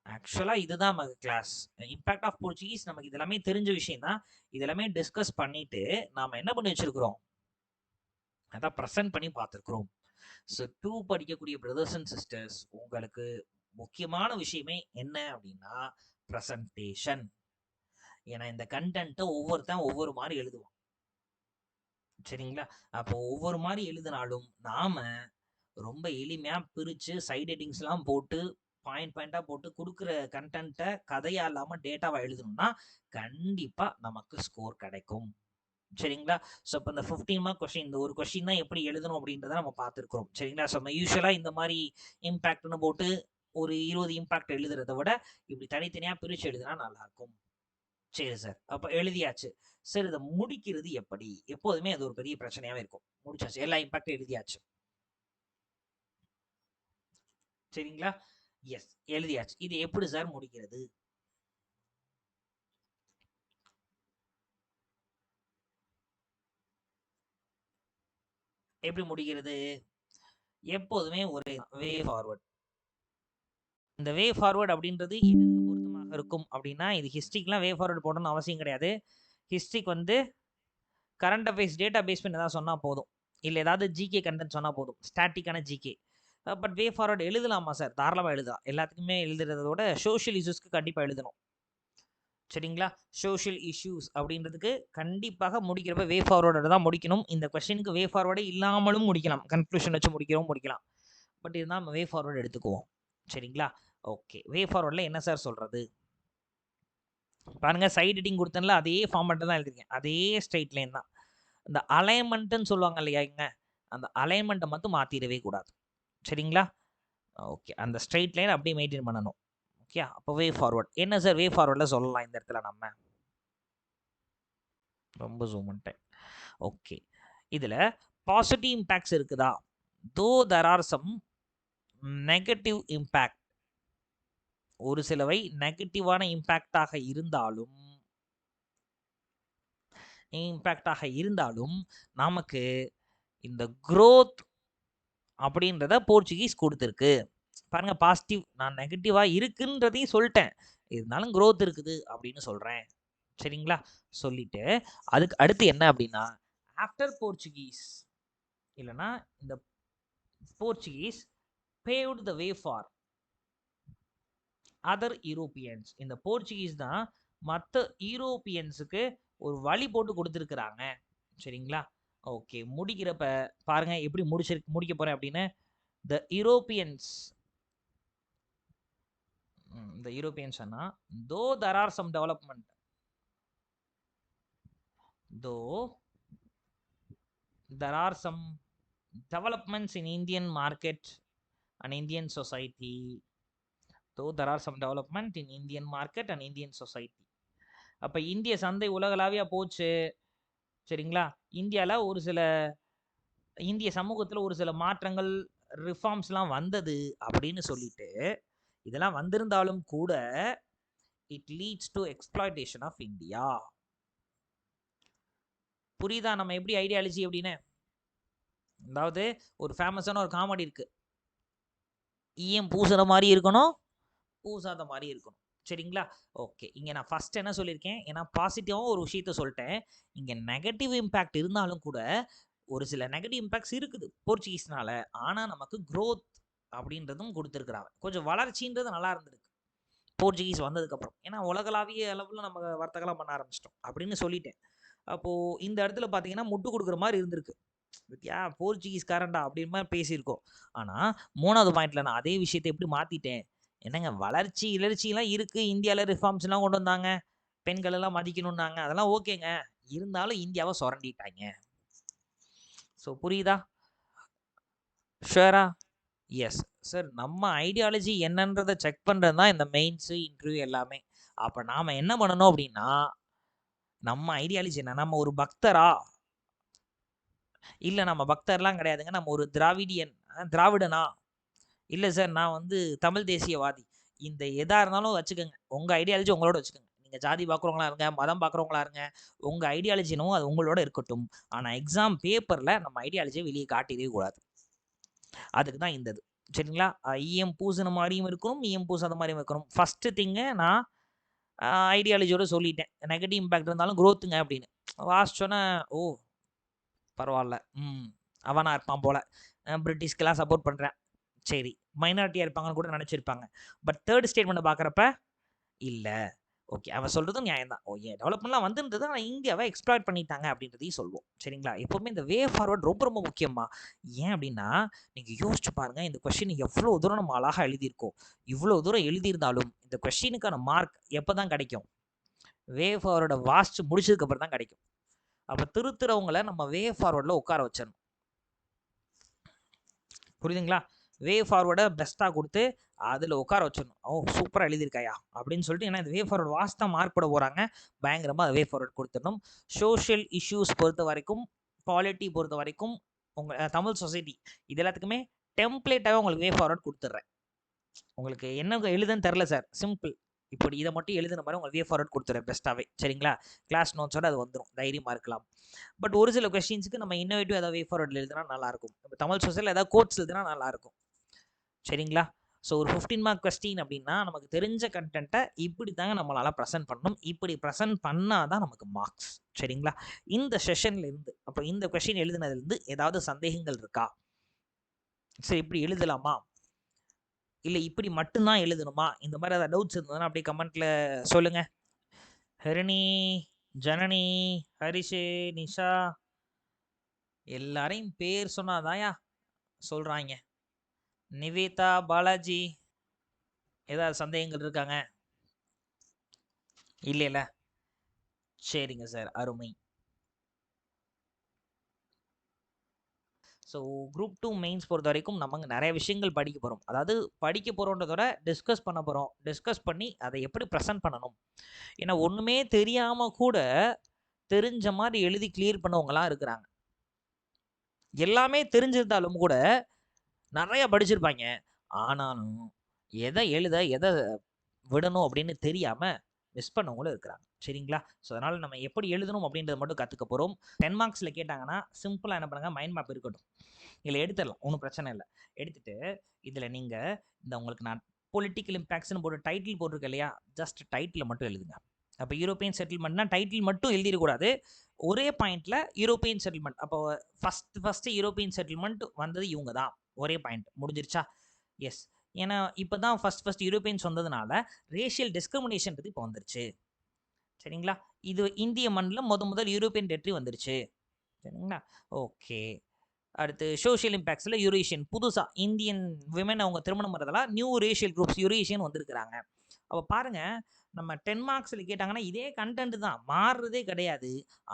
ஆக்சுவலா இதுதான் நமக்கு கிளாஸ். இம்பாக்ட் ஆஃப் போர்ச்சுகீஸ் நமக்கு இதெல்லாமே தெரிஞ்ச விஷயம் தான். இதெல்லாமே டிஸ்கஸ் பண்ணிட்டு நாம என்ன பண்ணி வச்சிருக்கிறோம், அதான் ப்ரெசென்ட் பண்ணி பார்த்துருக்கிறோம். ஸோ 2 படிக்கக்கூடிய பிரதர்ஸ் அண்ட் சிஸ்டர்ஸ், உங்களுக்கு முக்கியமான விஷயமே என்ன அப்படின்னா ப்ரெசன்டேஷன். ஏன்னா இந்த கண்டென்ட்டை ஒவ்வொருத்தன் ஒவ்வொரு மாதிரி எழுதுவான். சரிங்களா? அப்போ ஒவ்வொரு மாதிரி எழுதினாலும் நாம ரொம்ப எளிமையா பிரிச்சு சைட் ஹெட்டிங்ஸ்லாம் போட்டு பாயிண்டா போட்டு கொடுக்குற கண்டென்ட்டை கதையா இல்லாம டேட்டாவா எழுதணும்னா கண்டிப்பா நமக்கு ஸ்கோர் கிடைக்கும். சரிங்களா? ஸோ இப்போ இந்த 15 மார்க் கொஸ்டின், இந்த ஒரு கொஸ்டின் தான் எப்படி எழுதணும் அப்படின்றத நம்ம பார்த்துருக்கிறோம். சரிங்களா? ஸோ நம்ம யூஸ்வலாக இந்த மாதிரி இம்பாக்ட்னு போட்டு ஒரு 20 இம்பாக்ட் எழுதுறத விட இப்படி தனித்தனியாக பிரித்து எழுதுனா நல்லாயிருக்கும். சரி சார், அப்போ எழுதியாச்சு. சார் இதை முடிக்கிறது எப்படி? எப்போதுமே அது ஒரு பெரிய பிரச்சனையாகவே இருக்கும். முடிச்சாச்சு, எல்லா இம்பாக்டும் எழுதியாச்சு. சரிங்களா? எஸ், எழுதியாச்சு. இது எப்படி சார் முடிக்கிறது? எப்படி முடிக்கிறது? எப்போதுமே ஒரே வே ஃபார்வர்ட். இந்த வே ஃபார்வர்ட் அப்படின்றது எதுக்கு பொருத்தமாக இருக்கும் அப்படின்னா, இது ஹிஸ்ட்ரிக்கெலாம் வே ஃபார்வர்ட் போடணும்னு அவசியம் கிடையாது. ஹிஸ்ட்ரிக்கு வந்து கரண்ட் அஃபேர்ஸ் டேட்டா பேஸ் பண்ணி ஏதாவது சொன்னால் போதும், இல்லை ஏதாவது ஜிகே கண்டென்ட் சொன்னால் போதும், ஸ்டாட்டிக்கான ஜிகே. பட் வே ஃபார்வர்ட் எழுதலாமா சார்? தாராளமாக எழுதலாம். எல்லாத்துக்குமே எழுதுறதோட சோஷியல் இஷ்யூஸ்க்கு கண்டிப்பாக எழுதணும். சரிங்களா? சோஷியல் இஷ்யூஸ் அப்படின்றதுக்கு கண்டிப்பாக முடிக்கிறப்ப வே ஃபார்வர்டோட தான் முடிக்கணும். இந்த கொஸ்டினுக்கு வே ஃபார்வர்டே இல்லாமலும் முடிக்கலாம், கன்க்ளூஷன் வச்சு முடிக்கலாம். பட் இருந்தால் நம்ம வே ஃபார்வர்டு எடுத்துக்குவோம். சரிங்களா? ஓகே, வே ஃபார்வர்டில் என்ன சார் சொல்கிறது பாருங்கள். சைட் ஹெட்டிங் கொடுத்தேன்ல, அதே ஃபார்மேட்டில் தான் எழுதிருக்கேன், அதே ஸ்ட்ரைட் லைன் தான். இந்த அலைன்மெண்ட்டுன்னு சொல்லுவாங்க இல்லையா, இங்கே அந்த அலைன்மெண்ட்டை மட்டும் மாற்றிடவே கூடாது. சரிங்களா? ஓகே, அந்த ஸ்ட்ரைட் லைன் அப்படியே மெயின்டைன் பண்ணணும். ஓகே, அப்போ வே ஃபார்வர்ட் என்ன சார் வே ஃபார்வர்டில் சொல்லலாம் இந்த இடத்துல நம்ம? ரொம்ப ஜூம் பண்ணிட்டேன். ஓகே, இதில் பாசிட்டிவ் இம்பேக்ட்ஸ் இருக்குதா? Though there are some negative impact. ஒரு சிலவை நெகட்டிவான இம்பேக்டாக இருந்தாலும் நமக்கு இந்த growth அப்படின்றத போர்ச்சுகீஸ் கொடுத்துருக்கு. பாருங்க, பாசிட்டிவ், நான் நெகட்டிவா இருக்குன்றதையும் சொல்லிட்டேன், இருந்தாலும் growth இருக்குது அப்படின்னு சொல்றேன். சரிங்களா? சொல்லிட்டு அதுக்கு அடுத்து என்ன அப்படின்னா, ஆஃப்டர் போர்ச்சுகீஸ் இல்லைன்னா இந்த Portuguese paved the way for other Europeans. இந்த போர்ச்சுகீஸ் தான் மற்ற யூரோப்பியன்ஸுக்கு ஒரு வழி போட்டு கொடுத்துருக்குறாங்க. சரிங்களா? ஓகே, முடிக்கிறப்ப பாருங்க எப்படி முடிக்க போறேன் அப்படின்னு. த யூரோப்பியன்ஸ் சொன்னா though there are some development, though there are some developments in Indian market and Indian society. Though there are some development in Indian market and Indian society. அப்போ இந்திய சந்தை உலகளாவியா போச்சு. சரிங்களா? இந்தியாவில் ஒரு சில இந்திய சமூகத்தில் ஒரு சில மாற்றங்கள், ரிஃபார்ம்ஸ்லாம் வந்தது அப்படின்னு சொல்லிட்டு, இதெல்லாம் வந்திருந்தாலும் கூட it leads to exploitation of India. புரியுதா நம்ம எப்படி ஐடியாலஜி அப்படின்னு? அதாவது ஒரு ஃபேமஸான ஒரு காமெடி இருக்கு, ஈயம் பூசுற மாதிரி இருக்கணும், பூசாத மாதிரி இருக்கணும். சரிங்களா? ஓகே, இங்கே நான் ஃபர்ஸ்ட் என்ன சொல்லியிருக்கேன், ஏன்னா பாசிட்டிவாகவும் ஒரு விஷயத்த சொல்லிட்டேன். இங்கே நெகட்டிவ் இம்பேக்ட் இருந்தாலும் கூட ஒரு சில நெகட்டிவ் இம்பேக்ட்ஸ் இருக்குது போர்ச்சுகீஸ்னால, ஆனால் நமக்கு growth அப்படின்றதும் கொடுத்துருக்குறாங்க. கொஞ்சம் வளர்ச்சின்றது நல்லா இருந்திருக்கு போர்ச்சுகீஸ் வந்ததுக்கப்புறம். ஏன்னா உலகளாவிய அளவில் நம்ம வர்த்தகலாம் பண்ண ஆரம்பிச்சிட்டோம் அப்படின்னு சொல்லிட்டேன். அப்போது இந்த இடத்துல பார்த்தீங்கன்னா முட்டு கொடுக்குற மாதிரி இருந்திருக்கு. பத்தியா, போர்ச்சுகீஸ்காரன்டா அப்படின்னு மாதிரி பேசியிருக்கோம். ஆனால் 3வது பாயிண்ட்ல நான் அதே விஷயத்தை எப்படி மாற்றிட்டேன், என்னங்க வளர்ச்சி இலர்ச்சிலாம் இருக்குது, இந்தியாவில் ரிஃபார்ம்ஸ்லாம் கொண்டு வந்தாங்க, பெண்கள் எல்லாம் மதிக்கணும்னாங்க, அதெல்லாம் ஓகேங்க, இருந்தாலும் இந்தியாவை சுரண்டிட்டாங்க. ஸோ புரியுதா? ஷுவரா? எஸ் சார், நம்ம ஐடியாலஜி என்னன்றதை செக் பண்ணுறது தான் இந்த மெயின்ஸு இன்டர்வியூ எல்லாமே. அப்போ நாம் என்ன பண்ணணும் அப்படின்னா, நம்ம ஐடியாலஜி என்ன, நம்ம ஒரு பக்தரா? இல்லை, நம்ம பக்தர்லாம் கிடையாதுங்க, நம்ம ஒரு திராவிடனா? இல்லை சார், நான் வந்து தமிழ் தேசியவாதி. இந்த எதாக இருந்தாலும் வச்சுக்கோங்க, உங்கள் ஐடியாலஜி உங்களோட வச்சுக்கோங்க. நீங்கள் ஜாதி பார்க்குறவங்களா இருங்க, மதம் பார்க்குறவங்களா இருங்க, உங்கள் ஐடியாலஜினோ அது உங்களோட இருக்கட்டும். ஆனால் எக்ஸாம் பேப்பரில் நம்ம ஐடியாலஜியை வெளியே காட்டிடவே கூடாது. அதுக்கு தான் இந்த இது. சரிங்களா? ஈயம் பூசின மாரியும் இருக்கணும், ஈயம் பூசாத மாரியும் இருக்கணும். ஃபர்ஸ்ட் திங்கு நான் ஐடியாலஜியோட சொல்லிட்டேன். நெகட்டிவ் இம்பாக்ட் இருந்தாலும் குரோத்துங்க அப்படின்னு. வாசிச்சோன்னே, ஓ! பரவால்ல. அவனா இருப்பான் போல. பிரிட்டிஷ்க்குலாம் சப்போர்ட் பண்றேன். சரி. மைனாரிட்டியா இருப்பாங்கன்னு கூட நெனச்சிருப்பாங்க. பட் 3 ஸ்டேட்மெண்ட்ட பார்க்குறப்ப, இல்ல. ஓகே. அவன் சொல்றதும் நியாயம் தான். ஓகே. டெவலப்மெண்ட்லாம் வந்திருந்தது. ஆனா இந்தியாவ எக்ஸ்ப்ளாய்ட் பண்ணிட்டாங்க அப்படின்றதையும் சொல்வோம். சரிங்களா? எப்பவுமே இந்த வே ஃபார்வர்ட் ரொம்ப ரொம்ப முக்கியம்மா. ஏன் அப்படின்னா, நீங்க யோசிச்சு பாருங்க. இந்த கொஸ்டின் எவ்வளோ தூரம் நம்ம அழகா எழுதியிருக்கோம். இவ்வளோ தூரம் எழுதியிருந்தாலும், இந்த கொஸ்டினுக்கான மார்க் எப்ப தான் கிடைக்கும்? வே ஃபார்வர்ட வாசிச்சு முடிச்சதுக்கு அப்புறம் தான் கிடைக்கும். அப்ப திருத்துறவங்கள நம்ம வே ஃபார்வர்ட்ல உட்கார வச்சிரணும். புரியுதுங்களா? வே ஃபார்வர்ட பெஸ்ட்டா குடுத்து, அதுல உட்கார வச்சிரணும். ஓ! சூப்பரா எழுதியிருக்காயா! அப்படின்னு சொல்லிட்டு ஏன்னா இந்த வே ஃபார்வர்ட் வாசிச்சு தான் மார்க் போட போறாங்க. பயங்கரமா வே ஃபார்வர்ட் குடுத்துடணும். சோஷியல் இஷ்யூஸ் பொறுத்தவரைக்கும், பாலிட்டி பொறுத்தவரைக்கும், உங்க தமிழ் சொசைட்டி இது எல்லாத்துக்குமே டெம்ப்ளேட்டாவே உங்களுக்கு வே ஃபார்வர்ட் குடுத்துடுறேன். உங்களுக்கு என்ன எழுதுன்னு தெரியல சார். சிம்பிள். இப்படி இத மட்டும் எழுதுன மாரி உங்களுக்கு வே ஃபார்வர்ட் குடுத்துறேன் பெஸ்ட்டாவே. சரிங்களா? கிளாஸ் நோட்ஸோட அது வந்துரும். தைரியமா இருக்கலாம். பட் ஒரு சில கொஸ்டின்ஸ்க்கு நம்ம இன்னோவேட்டிவ் ஏதாவது வே ஃபார்வர்ட்ல எழுதுனா நல்லாயிருக்கும். இப்ப தமிழ் சொசைட்டில ஏதாவது கோட்ஸ் எழுதுனா நல்லாயிருக்கும். சரிங்களா? ஸோ ஒரு 15 மார்க் கொஸ்டின் அப்படின்னா, நமக்கு தெரிஞ்ச கன்டென்ட்ட இப்படி தாங்க நம்மளால பிரசன்ட் பண்ணணும். இப்படி பிரசன்ட் பண்ணா தான் நமக்கு மார்க்ஸ். சரிங்களா? இந்த செஷன்ல இருந்து, அப்ப இந்த கொஸ்டின் எழுதுனதுலருந்து ஏதாவது சந்தேகங்கள் இருக்கா? சரி இப்படி எழுதலாமா? இல்ல இப்படி மட்டும் தான் எழுதணுமா? இந்த மாரி ஏதாவது டவுட்ஸ் இருந்ததுன்னா அப்படியே கமெண்ட்ல சொல்லுங்க. ஹரிணி, ஜனனி, ஹரிஷு, நிஷா எல்லாரையும் பேர் சொன்னா தான்யா சொல்றாய்ங்க. நிவேதா, பாலாஜி ஏதாவது சந்தேகங்கள் இருக்காங்க? இல்லைல? சரிங்க சார். அருமை. ஸோ குரூப் 2 மெயின்ஸ் பொறுத்தவரைக்கும் நம்ம நெறைய விஷயங்கள் படிக்க போறோம். அதாவது படிக்க போறோன்றத விட டிஸ்கஸ் பண்ண போறோம். டிஸ்கஸ் பண்ணி அத எப்படி பிரசன்ட் பண்ணணும். ஏன்னா ஒண்ணுமே தெரியாம கூட தெரிஞ்ச மாரி எழுதி கிளியர் பண்ணவங்கலாம் இருக்கிறாங்க. எல்லாமே தெரிஞ்சிருந்தாலும் கூட நெறைய படிச்சிருப்பாய்ங்க. ஆனாலும் எத எழுத, எத விடணும் அப்படின்னு தெரியாம மிஸ் பண்ணவங்களும் இருக்கிறாங்க. சரிங்களா? ஸோ அதனால நம்ம எப்படி எழுதணும் அப்படின்றத மட்டும் கத்துக்க போறோம். 10 மார்க்ஸ்ல கேட்டாங்கன்னா, சிம்பிளா என்ன பண்ணுங்க, மைண்ட் மேப் இருக்கட்டும். இதுல எடுத்துடலாம். ஒண்ணும் பிரச்சனை இல்ல. எடுத்துட்டு, இதுல நீங்க இந்த உங்களுக்கு நான் பொலிட்டிக்கல் இம்பாக்ட்ஸ்ன்னு போட்டு டைட்டில் போட்டிருக்கேன் இல்லையா? ஜஸ்ட் டைட்டில மட்டும் எழுதுங்க. அப்ப யூரோப்பியன் செட்டில்மெண்ட்னா டைட்டில் மட்டும் எழுதிறக்கூடாது. ஒரே பாயிண்ட்ல யூரோப்பியன் செட்டில்மெண்ட். அப்போ ஃபர்ஸ்ட் யூரோப்பியன் செட்டில்மெண்ட் வந்தது இவங்க தான். ஒரே பாயிண்ட். முடிஞ்சிருச்சா? எஸ். ஏன்னா இப்ப தான் ஃபர்ஸ்ட் யூரோப்பியன்ஸ் வந்ததுனால, ரேஷியல் டிஸ்கிரிமினேஷன்றது இப்ப வந்துருச்சு. சரிங்களா? இது இந்திய மண்ல முதல் யூரோப்பியன் டெரிட்டரி வந்துருச்சு. சரிங்களா? ஓகே. அடுத்து சோஷியல் இம்பாக்ட்ஸ்ல யூரேஷியன் புதுசா இந்தியன் விமன் அவங்க திருமணம் பண்றதெல்லாம் நியூ ரேஷியல் குரூப்ஸ் யூரேஷியன் வந்திருக்கிறாங்க. அப்ப பாருங்க நம்ம 10 மார்க்ஸ்ல கேட்டாங்கன்னா இதே கண்டென்ட் தான் மாறுறதே கிடையாது.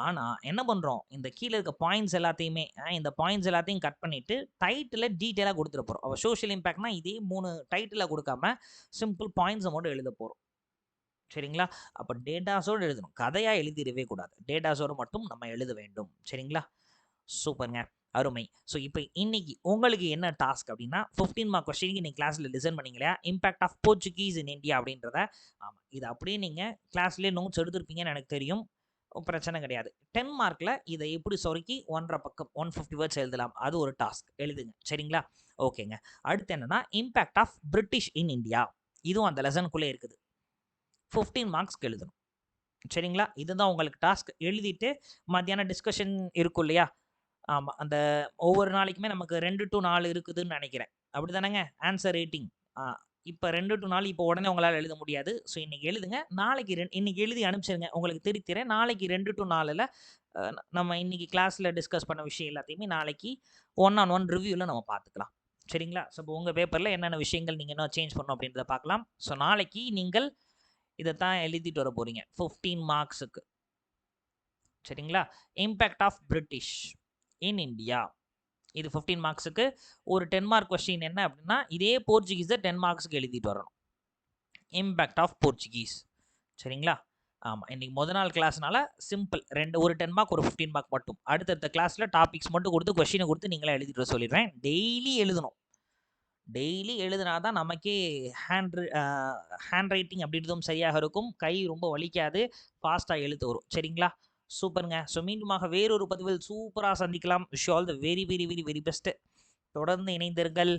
ஆனா என்ன பண்றோம் இந்த கீழ இருக்க பாயிண்ட்ஸ் எல்லாத்தையுமே இந்த பாயிண்ட்ஸ் எல்லாத்தையும் கட் பண்ணிட்டு டைட்டில டீடைலா கொடுத்துட போறோம். அப்ப சோஷியல் இம்பாக்ட்னா இதே 3 டைட்டிலா கொடுக்காம சிம்பிள் பாயிண்ட்ஸ் மட்டும் எழுத போறோம். சரிங்களா? அப்ப டேட்டாஸோட எழுதணும். கதையா எழுதிடவே கூடாது. டேட்டாஸோட மட்டும் நம்ம எழுத வேண்டும். சரிங்களா? சூப்பர்ங்க. அருமை. ஸோ இப்ப இன்னைக்கு உங்களுக்கு என்ன டாஸ்க் அப்டின்னா, 15 மார்க் கொஸ்டினுக்கு நீங்க கிளாஸ்ல லிசன் பண்ணீங்க இல்லையா? Impact of Portuguese in India அப்படின்றத. ஆமா. இத அப்படியே நீங்க கிளாஸ்லயே நோட்ஸ் எடுத்திருப்பீங்கன்னு எனக்கு தெரியும். பிரச்சனை கிடையாது. 10 மார்க்ல இத எப்படி சொருக்கி 1 1/2 பக்கம் 150 வேர்ட்ஸ் எழுதலாம். அது ஒரு டாஸ்க். எழுதுங்க. சரிங்களா? ஓகேங்க. அடுத்து என்னன்னா, impact of British in India. இதுவும் அந்த லெசனுக்குள்ளே இருக்குது. 15 மார்க்ஸ்க்கு எழுதணும். சரிங்களா? இதுதான் உங்களுக்கு டாஸ்க். எழுதிட்டு மத்தியானம் டிஸ்கஷன் இருக்கும் இல்லையா? ஆமா. அந்த ஒவ்வொரு நாளைக்குமே நமக்கு 2 டூ 4 இருக்குதுன்னு நெனைக்கிறேன். அப்படிதானங்க? Answer rating. ஆ இப்ப 2 டூ 4 இப்ப உடனே உங்களால எழுத முடியாது. ஸோ இன்னைக்கு எழுதுங்க. நாளைக்கு இன்னைக்கு எழுதி அனுப்பிச்சிருங்க. உங்களுக்கு திருத்திறேன். நாளைக்கு 2 டூ 4ல அ நம்ம இன்னைக்கு கிளாஸ்ல டிஸ்கஸ் பண்ண விஷயம் எல்லாத்தையுமே நாளைக்கு ஒன் ஆன் ஒன் ரிவ்யூல நம்ம பார்த்துக்கலாம். சரிங்களா? ஸோ இப்போ உங்க பேப்பர்ல என்னென்ன விஷயங்கள் நீங்க இன்னும் சேஞ்ச் பண்ணணும் அப்படின்றத பார்க்கலாம். ஸோ நாளைக்கு நீங்கள் இதத்தான் எழுதிட்டு வர போறீங்க. 15 மார்க்ஸுக்கு. சரிங்களா? Impact of British in India. இது 15 மார்க்ஸுக்கு. ஒரு 10 மார்க் கொஸ்டின் என்ன அப்படின்னா, இதே போர்ச்சுகீஸ 10 மார்க்ஸ்க்கு எழுதிட்டு வரணும். Impact of Portuguese. சரிங்களா? ஆமா. இன்னைக்கு மொத நாள் கிளாஸ்னால சிம்பிள். ஒரு 10 மார்க், ஒரு 15 மார்க் மட்டும். அடுத்தடுத்த கிளாஸ்ல டாபிக்ஸ் மட்டும் குடுத்து, கொஸ்டின குடுத்து நீங்களே எழுதிட்டு வர சொல்லிருவேன். டெய்லி எழுதணும். டெய்லி எழுதுனா தான் நமக்கே ஹேண்ட் ரைட்டிங் அப்படின்றதும் சரியாக இருக்கும். கை ரொம்ப வலிக்காது. ஃபாஸ்ட்டா எழுத்து வரும். சரிங்களா? சூப்பர்ங்க. ஸோ மீண்டுமாக வேறொரு பதிவில் சூப்பரா சந்திக்கலாம். Wish you all the very very very very best. தொடர்ந்து இணைந்திருங்கள்.